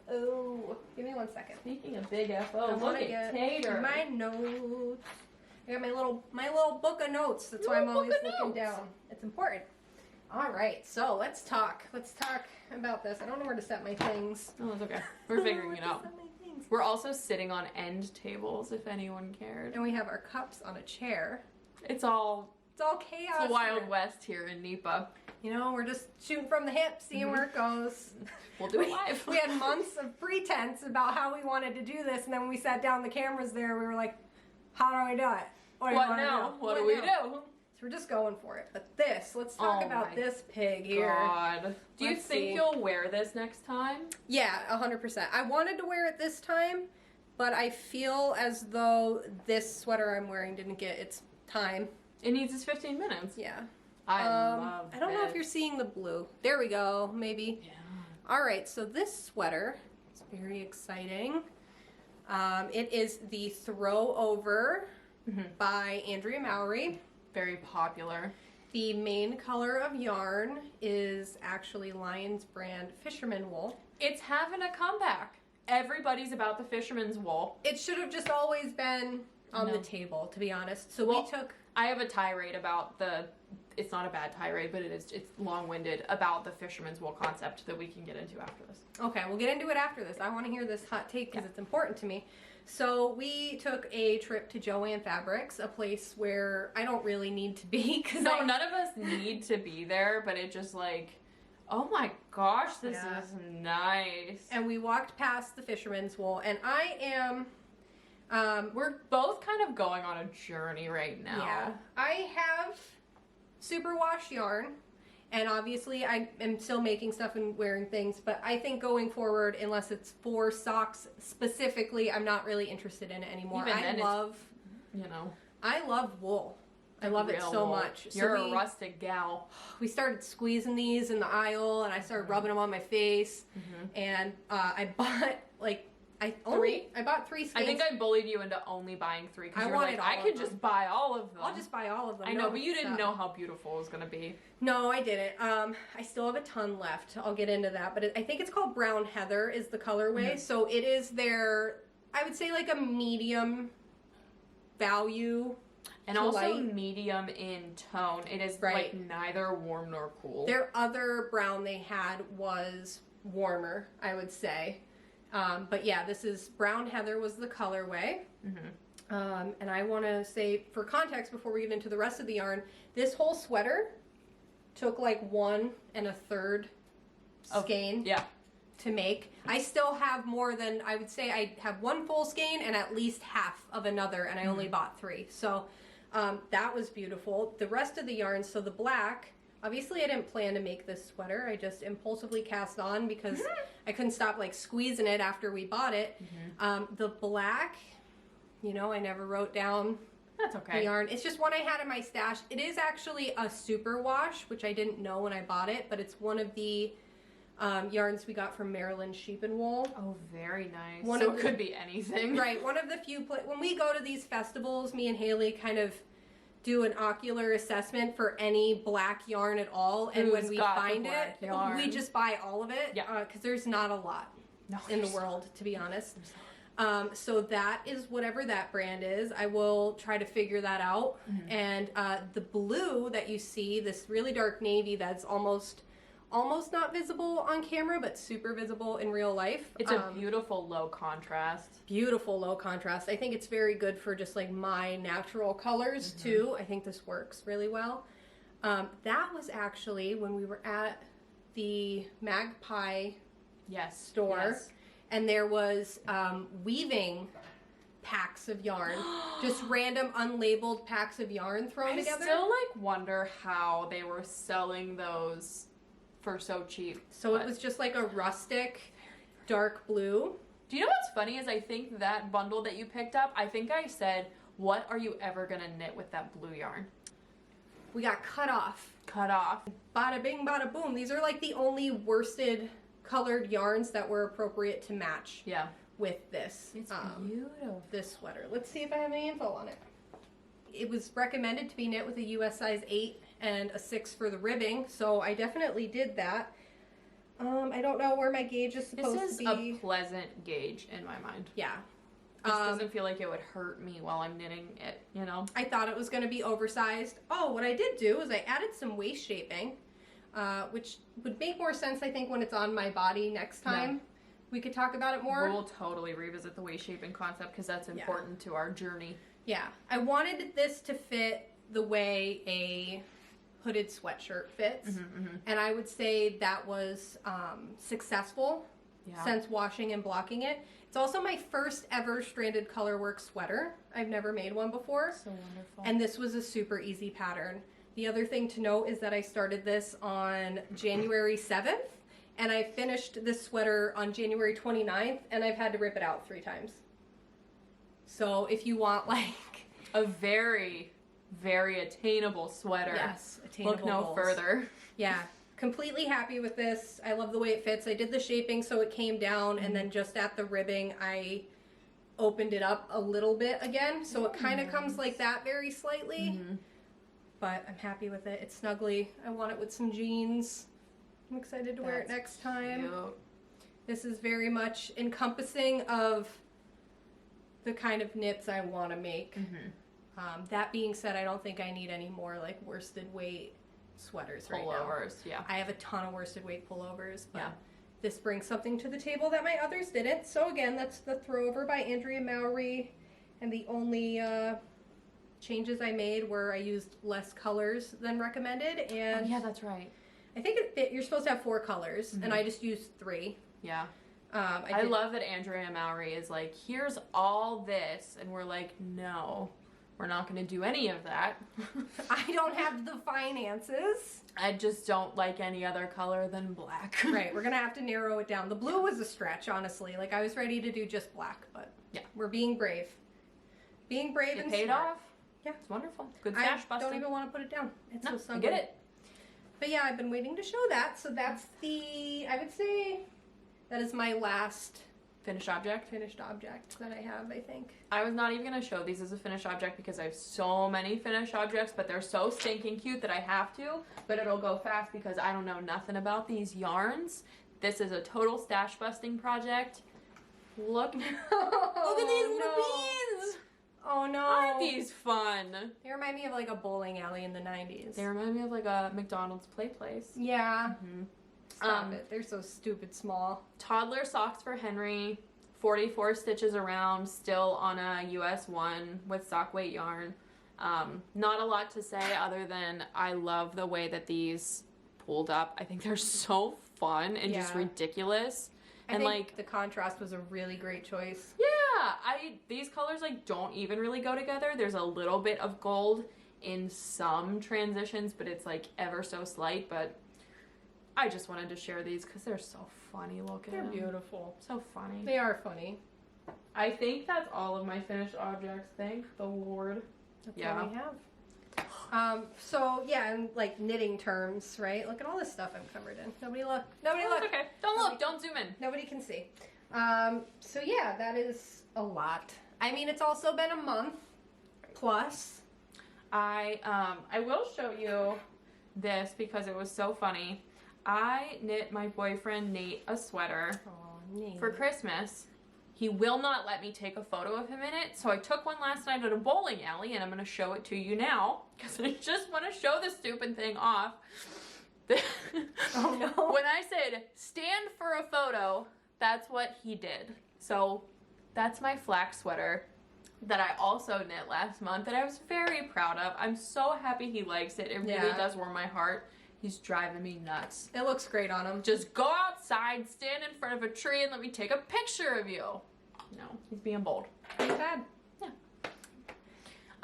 FO. Give me 1 second. Speaking of big FO, look at Tater. My notes. I got my little book of notes. That's why I'm always looking down. It's important. All right, so let's talk. Let's talk about this. I don't know where to set my things. Oh, it's okay. We're figuring it out. We're also sitting on end tables, if anyone cared. And we have our cups on a chair. It's all chaos. It's the Wild West here in NEPA. You know, we're just shooting from the hip, seeing where it goes. We'll do it live. We had months of pretense about how we wanted to do this, and then when we sat down the cameras there, we were like, how do we do it? What now? What do we do? So we're just going for it. But let's talk about this pig here. God. Do you think you'll wear this next time? Yeah, 100%. I wanted to wear it this time, but I feel as though this sweater I'm wearing didn't get its time. It needs its 15 minutes. Yeah. I love I don't know if you're seeing the blue. There we go, maybe. Yeah. All right, so this sweater is very exciting. It is the Throwover by Andrea Mowry. Very popular. The main color of yarn is actually Lion's brand Fisherman Wool. It's having a comeback. Everybody's about the fisherman's wool. It should have just always been on the table, to be honest. So I have a tirade about it's not a bad tirade, but it's long-winded about the fisherman's wool concept that we can get into after this. Okay, we'll get into it after this. I want to hear this hot take because it's important to me. So we took a trip to Joann Fabrics, a place where I don't really need to be. No, none of us need to be there, but it just like, oh my gosh, this is nice. And we walked past the fisherman's wool, and I am... we're both kind of going on a journey right now. Yeah. I have superwash yarn, and obviously I am still making stuff and wearing things, but I think going forward, unless it's for socks specifically, I'm not really interested in it anymore. I love wool. I love it so much. You're a rustic gal. We started squeezing these in the aisle, and I started rubbing them on my face, and I bought I bought 3 skeins. I think I bullied you into only buying 3 because I could just buy all of them. I'll just buy all of them. I know, but you didn't know how beautiful it was going to be. No, I didn't. I still have a ton left. I'll get into that, but I think it's called Brown Heather is the colorway. So it is I would say like a medium value. And also medium in tone. It is like neither warm nor cool. Their other brown they had was warmer, I would say. But yeah, this is Brown Heather was the colorway. And I want to say, for context, before we get into the rest of the yarn, this whole sweater took like 1 1/3 skein to make. I still have more than, I would say I have 1 full skein and at least half of another, and I only bought 3. So that was beautiful. The rest of the yarn, so the black, obviously I didn't plan to make this sweater. I just impulsively cast on because I couldn't stop like squeezing it after we bought it. The black, I never wrote down the yarn. It's just one I had in my stash. It is actually a super wash, which I didn't know when I bought it, but it's one of the yarns we got from Maryland Sheep and Wool. Oh, very nice. So it could be anything. Right. One of the few, when we go to these festivals, me and Haley kind of do an ocular assessment for any black yarn at all, and when we find it, we just buy all of it because there's not a lot. in the world, to be honest. So that is whatever that brand is. I will try to figure that out. And the blue that you see, this really dark navy that's almost not visible on camera, but super visible in real life. It's a beautiful low contrast. Beautiful low contrast. I think it's very good for just like my natural colors too. I think this works really well. That was actually when we were at the Magpie store. And there was weaving packs of yarn, just random unlabeled packs of yarn thrown together. I still like wonder how they were selling those for so cheap. So it was just like a rustic dark blue. Do you know what's funny is I think that bundle that you picked up, I think I said, what are you ever gonna knit with that blue yarn? We got cut off. Cut off. Bada bing, bada boom. These are like the only worsted colored yarns that were appropriate to match with this. It's beautiful. This sweater. Let's see if I have any info on it. It was recommended to be knit with a US size 8 and a 6 for the ribbing, so I definitely did that. I don't know where my gauge is supposed to be. This is a pleasant gauge in my mind. Yeah. This doesn't feel like it would hurt me while I'm knitting it, you know? I thought it was going to be oversized. Oh, what I did do is I added some waist shaping, which would make more sense, I think, when it's on my body next time. Yeah. We could talk about it more. We'll totally revisit the waist shaping concept because that's important to our journey. Yeah. I wanted this to fit the way a hooded sweatshirt fits. And I would say that was successful since washing and blocking it. It's also my first ever stranded colorwork sweater. I've never made one before. So wonderful. And this was a super easy pattern. The other thing to note is that I started this on January 7th, and I finished this sweater on January 29th, and I've had to rip it out 3 times. So if you want like a very, very attainable sweater. Yes, attainable. Look no further. Yeah. Completely happy with this. I love the way it fits. I did the shaping so it came down, and then just at the ribbing I opened it up a little bit again, so it kind of comes like that very slightly. But I'm happy with it. It's snuggly. I want it with some jeans. I'm excited to wear it next time. Cute. This is very much encompassing of the kind of knits I want to make. That being said, I don't think I need any more like worsted weight sweaters right now. Pullovers, yeah. I have a ton of worsted weight pullovers, but this brings something to the table that my others didn't. So again, that's the Throwover by Andrea Mowry, and the only changes I made were I used less colors than recommended, and yeah, that's right. I think you're supposed to have 4 colors, and I just used 3. Yeah. I love that Andrea Mowry is like, here's all this, and we're like, no. We're not going to do any of that. I don't have the finances. I just don't like any other color than black. Right, we're going to have to narrow it down. The blue was a stretch, honestly. Like, I was ready to do just black, but we're being brave. Being brave and paid smart. off. Yeah, it's wonderful. Good stash busting. I don't even want to put it down. It's so snug. I get it. But yeah, I've been waiting to show that. So that's I would say that is my last finished object that I have, I think. I was not even going to show these as a finished object because I have so many finished objects, but they're so stinking cute that I have to, but it'll go fast because I don't know nothing about these yarns. This is a total stash busting project. Look. Look at these little beans. Oh no. Aren't these fun? They remind me of like a bowling alley in the 90s. They remind me of like a McDonald's play place. Yeah. Stop it. They're so stupid small. Toddler socks for Henry. 44 stitches around, still on a US 1 with sock weight yarn. Not a lot to say other than I love the way that these pulled up. I think they're so fun and just ridiculous. I think like the contrast was a really great choice. Yeah, these colors like don't even really go together. There's a little bit of gold in some transitions, but it's like ever so slight. But I just wanted to share these because they're so funny looking. They're beautiful. So funny. They are funny. I think that's all of my finished objects. Thank the Lord. That's all we have. So yeah, in like knitting terms, right? Look at all this stuff I'm covered in. Nobody look. Nobody look. Okay. Don't look. Don't zoom in. Nobody can see. So yeah, that is a lot. I mean, it's also been a month plus. I will show you this because it was so funny. I knit my boyfriend Nate a sweater neat. for Christmas. He will not let me take a photo of him in it, so I took one last night at a bowling alley, and I'm going to show it to you now, because I just want to show the stupid thing off. Oh no. When I said, stand for a photo, that's what he did. So that's my flak sweater that I also knit last month that I was very proud of. I'm so happy he likes it. It really does warm my heart. He's driving me nuts. It looks great on him. Just go outside, stand in front of a tree, and let me take a picture of you. No, he's being bold. Ain't bad. Yeah.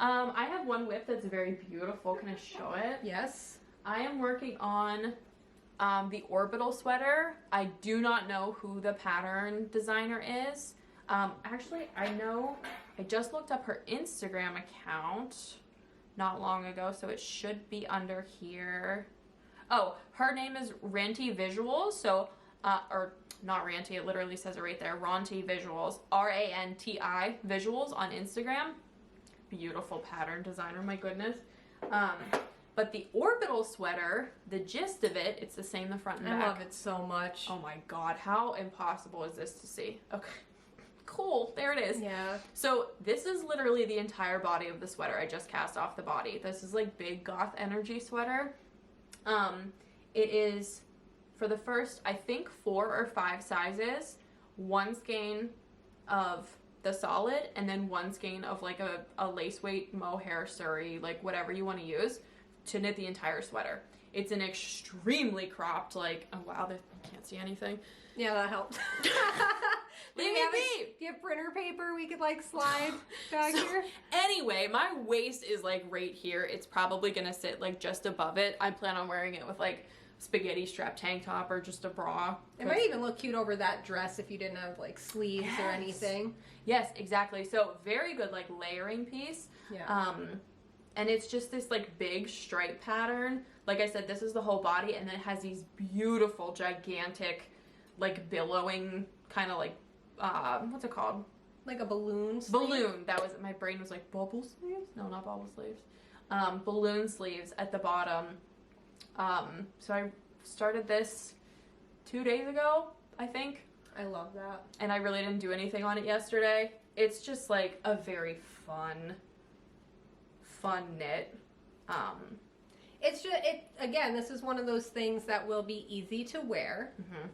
I have one whip that's very beautiful. Can I show it? Yes. I am working on the Orbital sweater. I do not know who the pattern designer is. Actually, I know, I just looked up her Instagram account not long ago, so it should be under here. Oh, her name is Ranty Visuals, so, or not Ranty, it literally says it right there, Ranty Visuals, R-A-N-T-I Visuals on Instagram. Beautiful pattern designer, my goodness. But the Orbital sweater, the gist of it, it's the same the front and back. I love it so much. Oh my god, how impossible is this to see? Okay, cool, there it is. Yeah. So this is literally the entire body of the sweater. I just cast off the body. This is like big goth energy sweater. It is for the first, I think 4 or 5 sizes, 1 skein of the solid, and then 1 skein of like a lace weight mohair suri, like whatever you want to use to knit the entire sweater. It's an extremely cropped, like, oh wow, you can't see anything. Yeah, that helps. Do you have printer paper we could like slide back here? Anyway, my waist is like right here. It's probably gonna sit like just above it. I plan on wearing it with like spaghetti strap tank top or just a bra. It might even look cute over that dress if you didn't have like sleeves or anything. Yes, exactly. So very good like layering piece. Yeah. And it's just this like big stripe pattern. Like I said, this is the whole body, and then it has these beautiful, gigantic, like billowing kind of like, what's it called? Like a balloon sleeve? Balloon. That was, my brain was like, bubble sleeves? No, not bubble sleeves. Balloon sleeves at the bottom. So I started this 2 days ago, I think. I love that. And I really didn't do anything on it yesterday. It's just like a very fun knit. It's just, again, this is one of those things that will be easy to wear. Mm-hmm.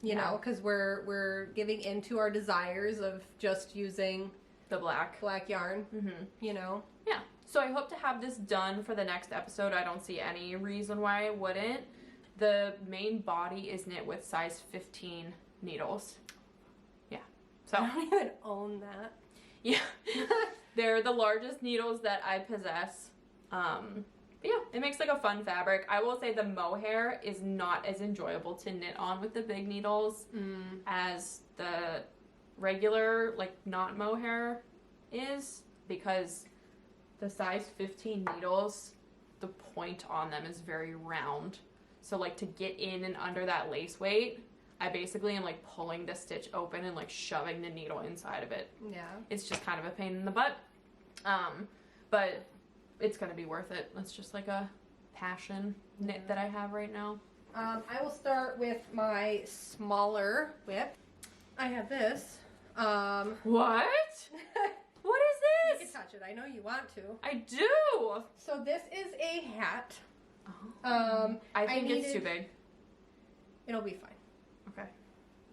You know, because we're giving into our desires of just using the black yarn. Mm-hmm. You know. Yeah. So I hope to have this done for the next episode. I don't see any reason why I wouldn't. The main body is knit with size 15 needles. Yeah. So I don't even own that. Yeah. They're the largest needles that I possess. But yeah, it makes like a fun fabric. I will say the mohair is not as enjoyable to knit on with the big needles as the regular, like, not mohair is, because the size 15 needles, the point on them is very round. So, like, to get in and under that lace weight, I basically am, like, pulling the stitch open and, like, shoving the needle inside of it. Yeah. It's just kind of a pain in the butt. But it's going to be worth it. It's just, like, a passion knit that I have right now. I will start with my smaller whip. I have this. What? What is You this? can touch it. I know you want to. I do. So this is a hat. I think it's too big. It'll be fine. Okay.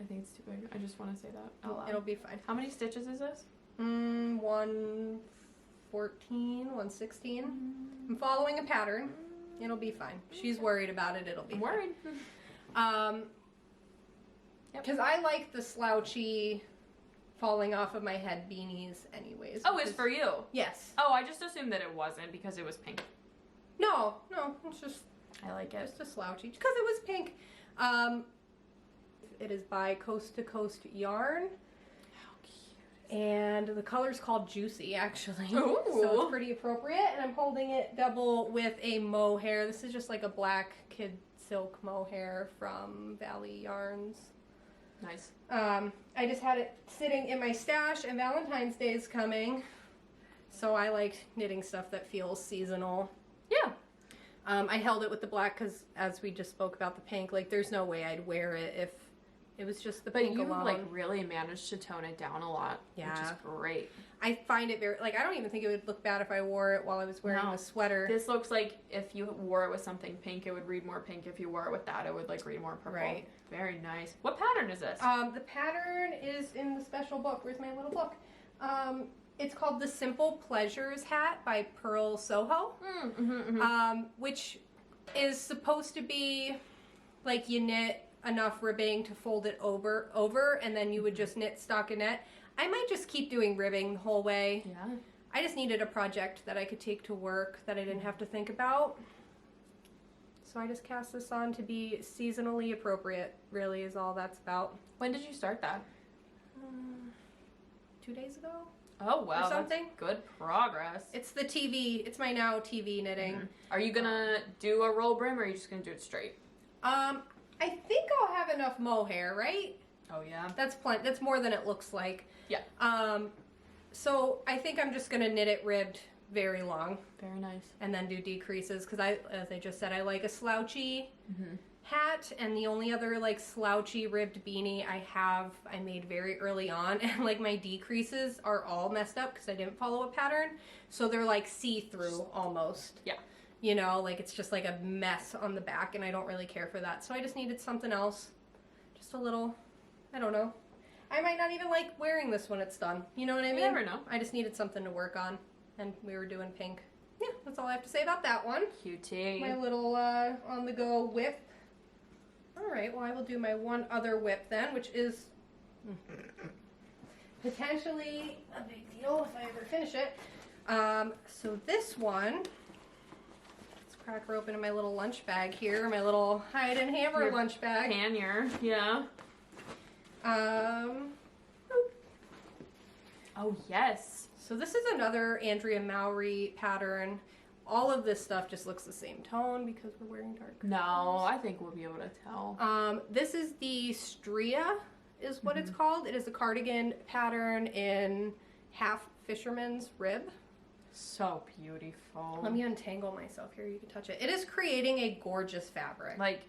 I think it's too big. I just want to say that out loud. It'll be fine. How many stitches is this? 114, 116. I'm following a pattern. It'll be fine. She's worried about it. It'll be I'm fine. worried. Because I like the slouchy falling off of my head beanies anyways. Oh, it's for you? Yes. Oh, I just assumed that it wasn't because it was pink. No, it's just I like it. just a slouchy. Because it was pink. It is by Coast to Coast Yarn. How cute. And the color's called Juicy, actually. Ooh. So it's pretty appropriate. And I'm holding it double with a mohair. This is just like a black kid silk mohair from Valley Yarns. Nice. I just had it sitting in my stash, and Valentine's Day is coming. So I like knitting stuff that feels seasonal. Yeah. I held it with the black because, as we just spoke about the pink, like there's no way I'd wear it if It was just the But pink you alone. like really managed to tone it down a lot, which is Yeah. great. I find it very, like, I don't even think it would look bad if I wore it while I was wearing the sweater. This looks like if you wore it with something pink, it would read more pink. If you wore it with that, it would like read more purple. Right. Very nice. What pattern is this? The pattern is in the special book. Where's my little book? It's called the Simple Pleasures Hat by Pearl Soho, which is supposed to be like you knit enough ribbing to fold it over, and then you would just knit stockinette. I might just keep doing ribbing the whole way. Yeah. I just needed a project that I could take to work that I didn't have to think about. So I just cast this on to be seasonally appropriate, really is all that's about. When did you start that? 2 days ago? Oh wow, Or something. That's good progress. It's the TV, it's my now TV knitting. Are you gonna do a roll brim, or are you just gonna do it straight? I think I'll have enough mohair, right? Oh yeah. That's plenty. That's more than it looks like. Yeah. So I think I'm just gonna knit it ribbed very long, Very nice. and then do decreases because as I just said, I like a slouchy hat, and the only other like slouchy ribbed beanie I made very early on, and like my decreases are all messed up because I didn't follow a pattern, so they're like see-through almost. Yeah. You know, like it's just like a mess on the back, and I don't really care for that. So I just needed something else. Just a little, I don't know. I might not even like wearing this when it's done. You know what I mean? You never know. I just needed something to work on, and we were doing pink. Yeah, that's all I have to say about that one. Cutie. My little on-the-go whip. All right, well, I will do my one other whip then, which is potentially a big deal if I ever finish it. So this one, crack her open in my little lunch bag here, my little hide and hammer lunch bag. Pannier, yeah. Oh yes. So this is another Andrea Mowry pattern. All of this stuff just looks the same tone because we're wearing dark colors. No, I think we'll be able to tell. This is the Stria, is what it's called. It is a cardigan pattern in half fisherman's rib. So beautiful. Let me untangle myself here. You can touch it. It is creating a gorgeous fabric. Like,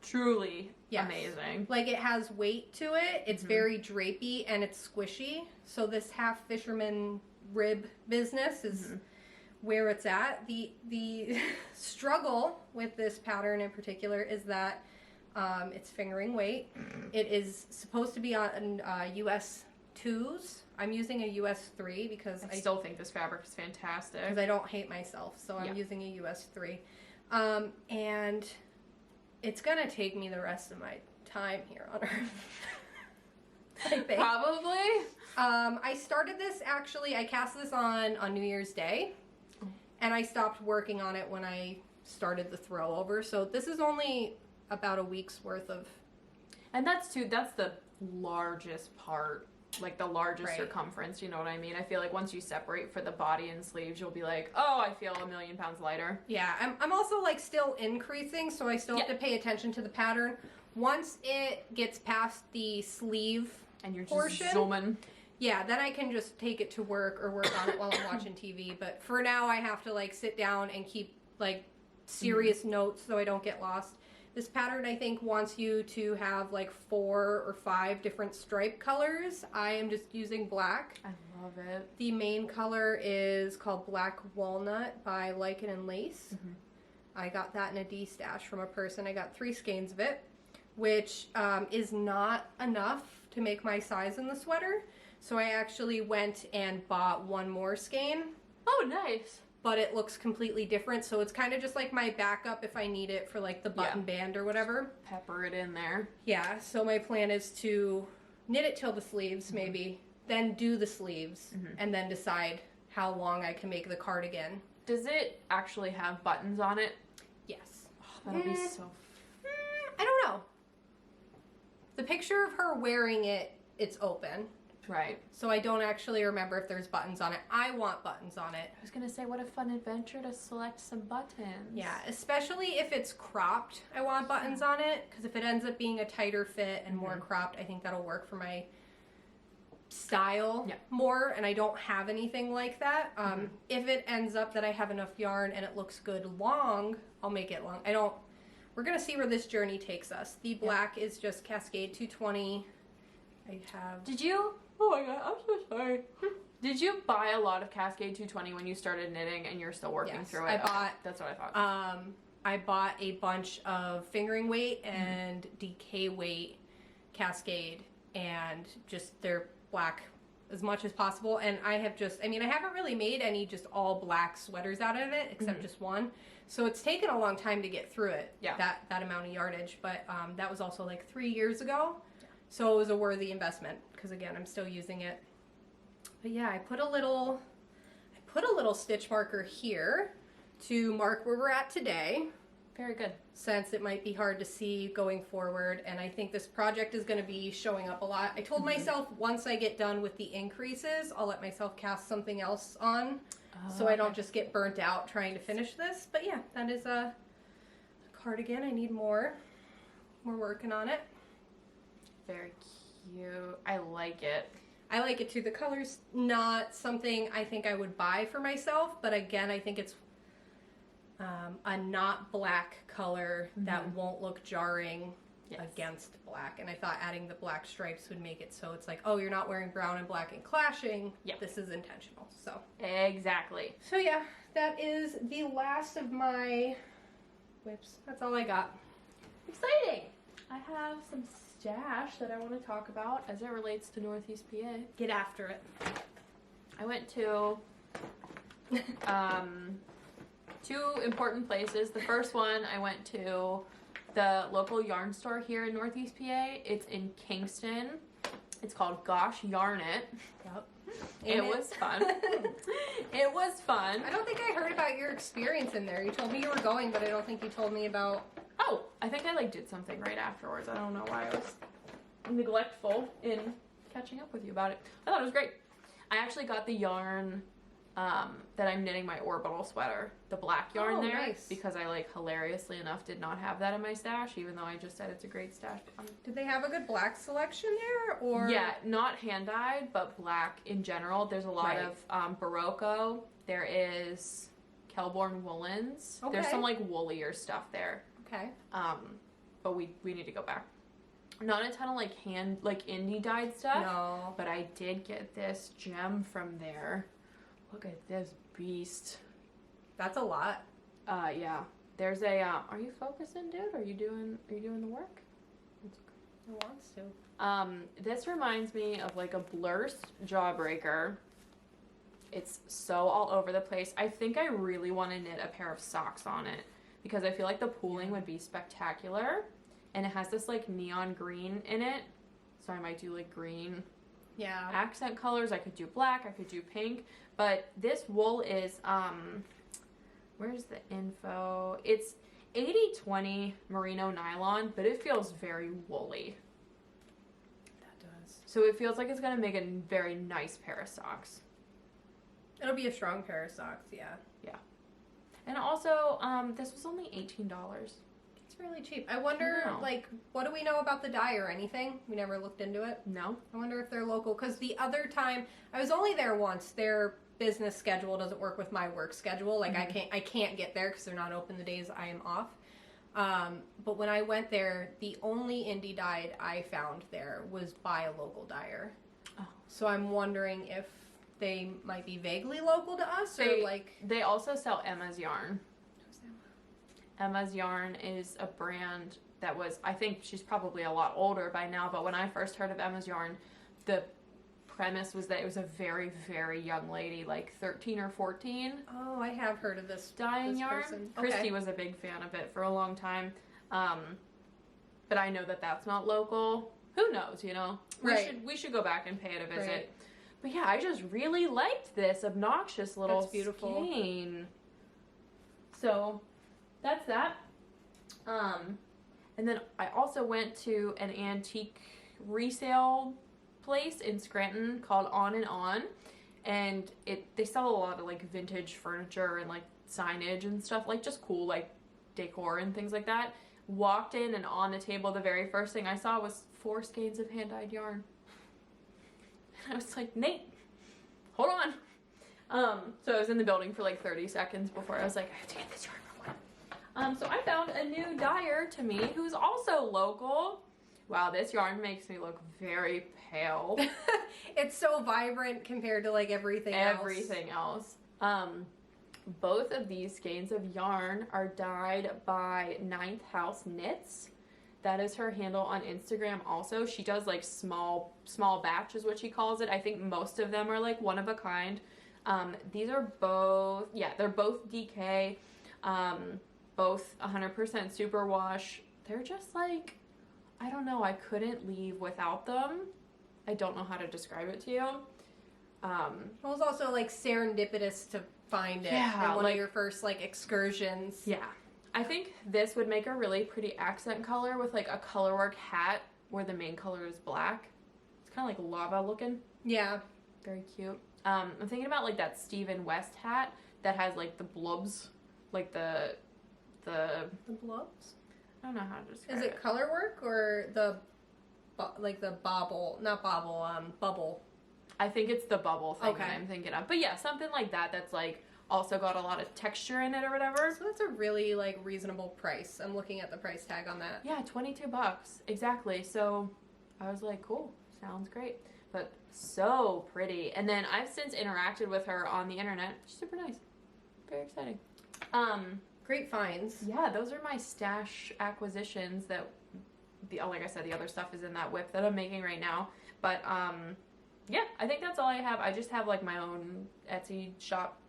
truly Yes. amazing. Like, it has weight to it. It's very drapey and it's squishy. So this half fisherman rib business is where it's at. The struggle with this pattern in particular is that it's fingering weight. It is supposed to be on US 2s. I'm using a US 3 because I still think this fabric is fantastic. because I don't hate myself, so I'm using a US 3. And it's gonna take me the rest of my time here on Earth. I think. Probably. I started this actually, I cast this on New Year's Day, and I stopped working on it when I started the throwover, so this is only about a week's worth of... And that's the largest part. Like the largest Right. circumference, you know what I mean? I feel like once you separate for the body and sleeves, you'll be like, oh, I feel 1,000,000 pounds lighter. Yeah, I'm also like still increasing, so I still have to pay attention to the pattern. Once it gets past the sleeve And you're just portion, zooming. yeah, then I can just take it to work or work on it while I'm watching TV. But for now, I have to like sit down and keep like serious notes so I don't get lost. This pattern, I think, wants you to have like 4 or 5 different stripe colors. I am just using black. I love it. The main color is called Black Walnut by Lichen and Lace. I got that in a D-stash from a person. I got 3 skeins of it, which is not enough to make my size in the sweater. So I actually went and bought 1 more skein. Oh, nice. But it looks completely different, so it's kind of just like my backup if I need it for like the button band or whatever. Pepper it in there. Yeah, so my plan is to knit it till the sleeves maybe, then do the sleeves, and then decide how long I can make the cardigan. Does it actually have buttons on it? Yes. Oh, that'll be so... I don't know. The picture of her wearing it, it's open. Right. So I don't actually remember if there's buttons on it. I want buttons on it. I was gonna say, what a fun adventure to select some buttons. Yeah, especially if it's cropped, I want buttons on it. Because if it ends up being a tighter fit and more cropped, I think that'll work for my style more. And I don't have anything like that. If it ends up that I have enough yarn and it looks good long, I'll make it long. we're gonna see where this journey takes us. The black is just Cascade 220. I have. Did you? Oh my god, I'm so sorry. Did you buy a lot of Cascade 220 when you started knitting, and you're still working through it? I bought. That's what I thought. I bought a bunch of fingering weight and DK weight Cascade, and just they're black as much as possible. And I have just, I mean, I haven't really made any just all black sweaters out of it, except just one. So it's taken a long time to get through it, that amount of yardage. But that was also like 3 years ago. So it was a worthy investment, because again, I'm still using it. But yeah, I put a little stitch marker here to mark where we're at today. Very good. Since it might be hard to see going forward, and I think this project is going to be showing up a lot. I told myself once I get done with the increases, I'll let myself cast something else on, so I don't just get burnt out trying to finish this. But yeah, that is a cardigan. I need more. We're working on it. Very cute. I like it. I like it too. The color's not something I think I would buy for myself, but again, I think it's a not black color that won't look jarring against black. And I thought adding the black stripes would make it so it's like, oh, you're not wearing brown and black and clashing. Yep. This is intentional. So exactly. So yeah, that is the last of my whips. That's all I got. Exciting. I have some stash that I want to talk about as it relates to Northeast PA. Get after it. I went to two important places. The first one, I went to the local yarn store here in Northeast PA. It's in Kingston. It's called Gosh Yarn It. Yep. It was fun. It was fun. I don't think I heard about your experience in there. You told me you were going, but I don't think you told me about... Oh, I think I did something right afterwards. I don't know why I was neglectful in catching up with you about it. I thought it was great. I actually got the yarn that I'm knitting my Orbital sweater, the black yarn there, nice. Because I hilariously enough did not have that in my stash, even though I just said it's a great stash. Did they have a good black selection there, or? Yeah, not hand dyed, but black in general. There's a lot of Barocco. There is Kelborn woolens. Okay. There's some woolier stuff there. Okay. But we need to go back. Not a ton of indie dyed stuff. No. But I did get this gem from there. Look at this beast. That's a lot. Yeah. There's a are you focusing, dude? Are you doing the work? It wants to. This reminds me of a Blurst Jawbreaker. It's so all over the place. I think I really want to knit a pair of socks on it, because I feel like the pooling would be spectacular. And it has this neon green in it. So I might do green accent colors. I could do black, I could do pink. But this wool is, where's the info? It's 80/20 merino nylon, but it feels very woolly. That does. So it feels like it's going to make a very nice pair of socks. It'll be a strong pair of socks, yeah. Yeah. And also, this was only $18. It's really cheap. I wonder, what do we know about the dye or anything? We never looked into it. No. I wonder if they're local, because the other time, I was only there once. Their business schedule doesn't work with my work schedule. I can't get there because they're not open the days I am off. But when I went there, the only indie dyed I found there was by a local dyer. Oh. So I'm wondering if they might be vaguely local to us, They also sell Emma's Yarn. Emma's Yarn is a brand that was, I think she's probably a lot older by now, but when I first heard of Emma's Yarn, the premise was that it was a very, very young lady, 13 or 14. Oh, I have heard of this dyeing yarn. Person. Christy was a big fan of it for a long time. But I know that that's not local. Who knows, We should go back and pay it a visit. Right. But yeah, I just really liked this obnoxious little skein. So that's that. And then I also went to an antique resale place in Scranton called On and On, and they sell a lot of vintage furniture and signage and stuff, just cool decor and things like that. Walked in, and on the table the very first thing I saw was 4 skeins of hand-dyed yarn. And I was like, Nate, hold on. So I was in the building for 30 seconds before I was like, I have to get this yarn real quick. So I found a new dyer to me who's also local. Wow, this yarn makes me look very pale. It's so vibrant compared to like everything else. Both of these skeins of yarn are dyed by Ninth House Knits. That is her handle on Instagram also. She does like small batch is what she calls it. I think most of them are like one of a kind. These are both, they're both DK, both 100% superwash. They're just like, I don't know, I couldn't leave without them. I don't know how to describe it to you. It was also like serendipitous to find it in one of your first like excursions. Yeah. I think this would make a really pretty accent color with like a colorwork hat where the main color is black. It's kind of like lava looking. Yeah. Very cute. I'm thinking about like that Stephen West hat that has like the blobs, like the blobs? I don't know how to describe it. Is it color work or bubble? I think it's the bubble thing that I'm thinking of. But yeah, something like that that's like also got a lot of texture in it or whatever. So that's a really like reasonable price. I'm looking at the price tag on that. Yeah, $22. Exactly. So I was like, cool, sounds great. But so pretty. And then I've since interacted with her on the internet. She's super nice. Very exciting. Great finds. Yeah, those are my stash acquisitions that like I said, the other stuff is in that whip that I'm making right now. But yeah, I think that's all I have. I just have like my own Etsy shop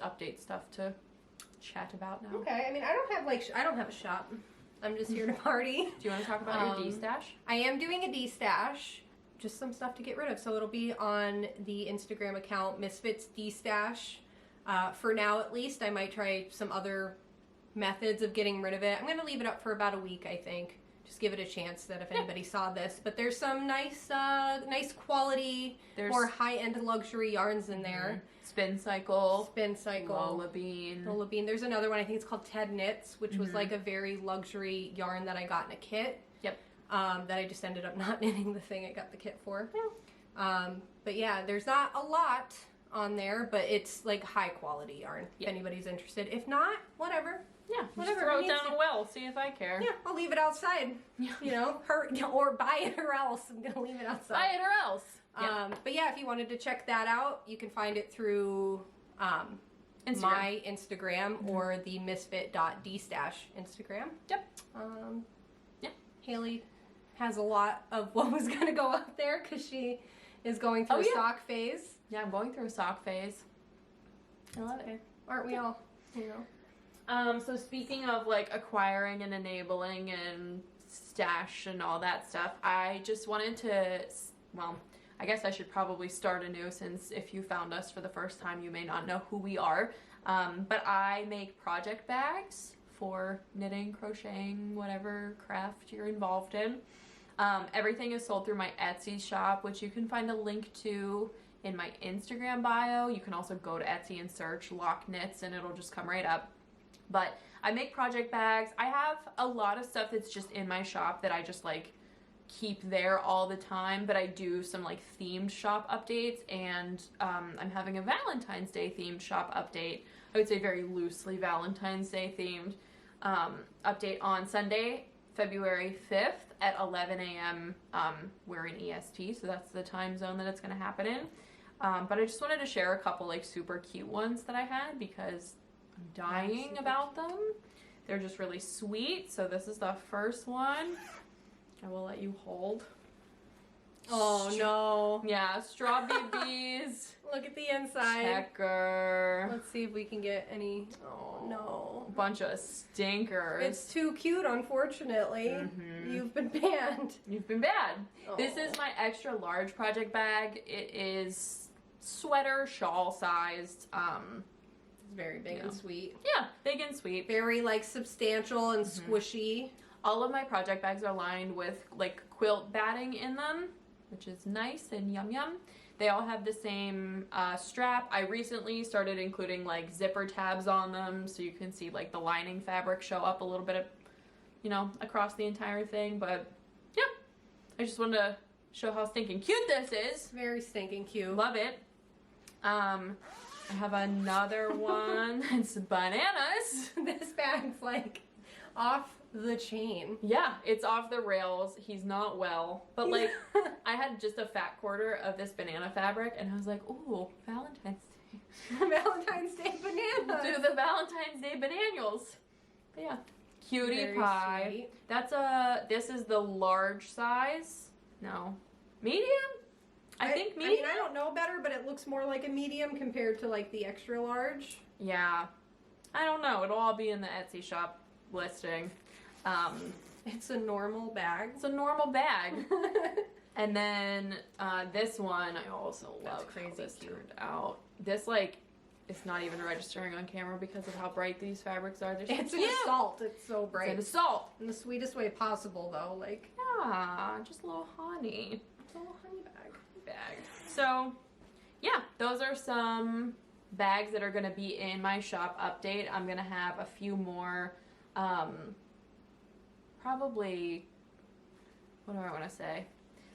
update stuff to chat about now. Okay, I mean, I don't have a shop. I'm just here to party. Do you want to talk about your D-stash? I am doing a D-stash. Just some stuff to get rid of. So it'll be on the Instagram account, Misfits D-stash. For now, at least, I might try some other methods of getting rid of it. I'm going to leave it up for about a week, I think. Just give it a chance that if anybody saw this. But there's some nice quality or high-end luxury yarns in there. Spin Cycle. Lola Bean. There's another one, I think it's called Ted Knits, which was like a very luxury yarn that I got in a kit. Yep. That I just ended up not knitting the thing I got the kit for. Yeah. But yeah, there's not a lot on there, but it's like high quality yarn if anybody's interested. If not, whatever. Yeah, whatever. Throw it down a well, see if I care. Yeah, I'll leave it outside. You know, or buy it or else. I'm gonna leave it outside. Buy it or else. But yeah, if you wanted to check that out, you can find it through Instagram. My Instagram or the misfit.dstash Instagram. Yep. Yeah. Haley has a lot of what was gonna go up there because she is going through a sock phase. Yeah, I'm going through a sock phase. I love it. Aren't we all? You know. So speaking of like acquiring and enabling and stash and all that stuff, I just wanted to, well, I guess I should probably start anew since if you found us for the first time, you may not know who we are. But I make project bags for knitting, crocheting, whatever craft you're involved in. Everything is sold through my Etsy shop, which you can find a link to in my Instagram bio. You can also go to Etsy and search Lock Knits and it'll just come right up. But I make project bags. I have a lot of stuff that's just in my shop that I just like keep there all the time, but I do some like themed shop updates, and I'm having a Valentine's Day themed shop update. I would say very loosely Valentine's Day themed update on Sunday, February 5th at 11 a.m. We're in EST, so that's the time zone that it's going to happen in. But I just wanted to share a couple like super cute ones that I had because I'm dying about them. They're just really sweet. So this is the first one. I will let you hold. Oh no. Yeah, straw BBs. Look at the inside. Checker. Let's see if we can get any. Oh no. A bunch of stinkers. It's too cute, unfortunately. You've been banned. You've been bad. Oh. This is my extra large project bag. It is sweater shawl sized. It's very big and sweet. Yeah, big and sweet. Very like substantial and squishy. All of my project bags are lined with like quilt batting in them, which is nice and yum yum. They all have the same strap. I recently started including like zipper tabs on them so you can see like the lining fabric show up a little bit of, you know, across the entire thing. But yeah, I just wanted to show how stinking cute this is. Very stinking cute. Love it. I I have another one. It's bananas. This bag's like off the chain. Yeah, it's off the rails. He's not well. But like, I had just a fat quarter of this banana fabric and I was like, ooh, Valentine's Day. Valentine's Day bananas. Do the Valentine's Day bananals. But yeah, cutie Very pie. sweet. This is the large size. No, medium? I think medium. I mean, I don't know better, but it looks more like a medium compared to like the extra large. Yeah. I don't know. It'll all be in the Etsy shop listing. It's a normal bag. It's a normal bag. And then this one, I also love crazy how this cute. turned out. This, like, it's not even registering on camera because of how bright these fabrics are. They're so It's an cute. assault. It's so bright. It's an assault. In the sweetest way possible, though. Like, Yeah, just a little honey. it's a little honey bag. So, yeah, those are some bags that are going to be in my shop update. I'm going to have a few more, probably, what do I want to say?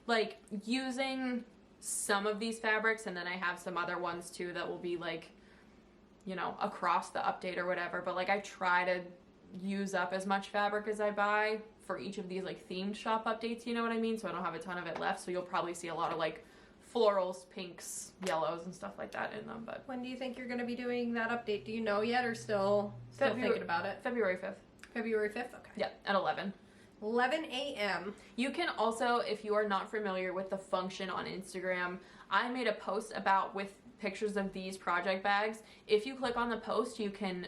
Like, using some of these fabrics, and then I have some other ones too that will be like, you know, across the update or whatever. But like, I try to use up as much fabric as I buy for each of these like themed shop updates, you know what I mean? So I don't have a ton of it left. So you'll probably see a lot of like florals, pinks, yellows, and stuff like that in them. But When do you think you're going to be doing that update? Do you know yet, or still thinking about it? February 5th. February 5th? Okay. Yeah, at 11. 11 a.m. You can also, if you are not familiar with the function on Instagram, I made a post about with pictures of these project bags. If you click on the post, you can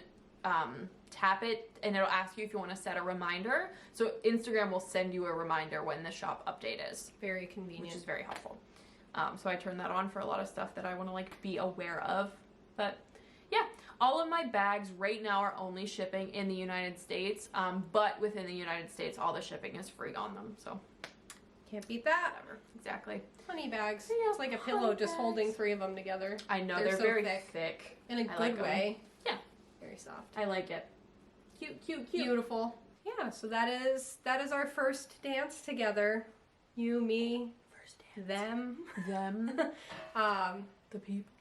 tap it and it'll ask you if you want to set a reminder. So Instagram will send you a reminder when the shop update is, Very convenient. which is very helpful. So I turn that on for a lot of stuff that I want to like be aware of. But yeah, all of my bags right now are only shipping in the United States, but within the United States, all the shipping is free on them. So Can't beat that. whatever, exactly. Honey bags. Yeah, It's like a honey pillow just bags. holding three of them together. I know They're they're so very thick. thick. In a I good like 'em. way. Yeah. Very soft. I like it. Cute, cute, cute. Beautiful. Yeah, so that is our first dance together. You, me, First dance. them. Them, the people.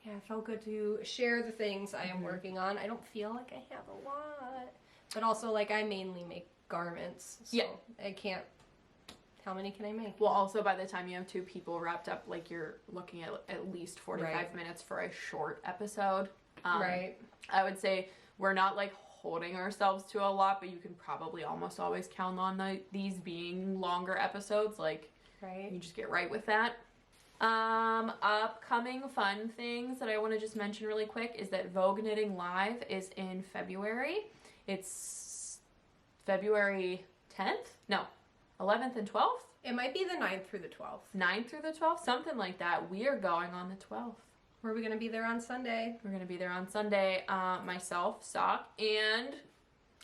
Yeah, it felt good to share the things I am working on. I don't feel like I have a lot. But also, like, I mainly make garments. So Yeah. I can't... How many can I make? Well, also by the time you have two people wrapped up, like you're looking at least 45 Right. minutes for a short episode. Right. I would say we're not like holding ourselves to a lot, but you can probably almost always count on these being longer episodes. Like, Right. you just get right with that. Upcoming fun things that I want to just mention really quick is that Vogue Knitting Live is in February. It's February 10th? No, 11th and 12th? It might be the 9th through the 12th. 9th through the 12th? Something like that. We are going on the 12th. Where are we going to be there on Sunday? We're going to be there on Sunday. Myself, Sock, and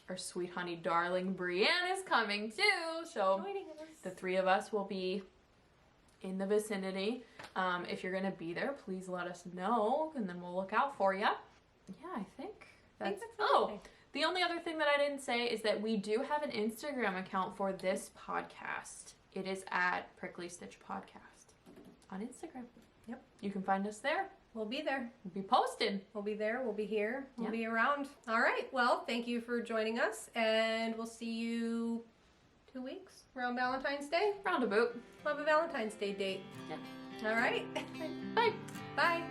our sweet honey darling Brienne is coming too. So Joining us. the three of us will be in the vicinity. If you're going to be there, please let us know, and then we'll look out for you. Yeah, I think that's... Oh, everything. the only other thing that I didn't say is that we do have an Instagram account for this podcast. It is at Prickly Stitch Podcast on Instagram. Yep. You can find us there. We'll be there. We'll be posted. We'll be there. We'll be here. We'll Yeah. be around. All right. Well, thank you for joining us, and we'll see you 2 weeks around Valentine's Day. Roundabout. We'll have a Valentine's Day date. Yeah. All right. Bye. Bye.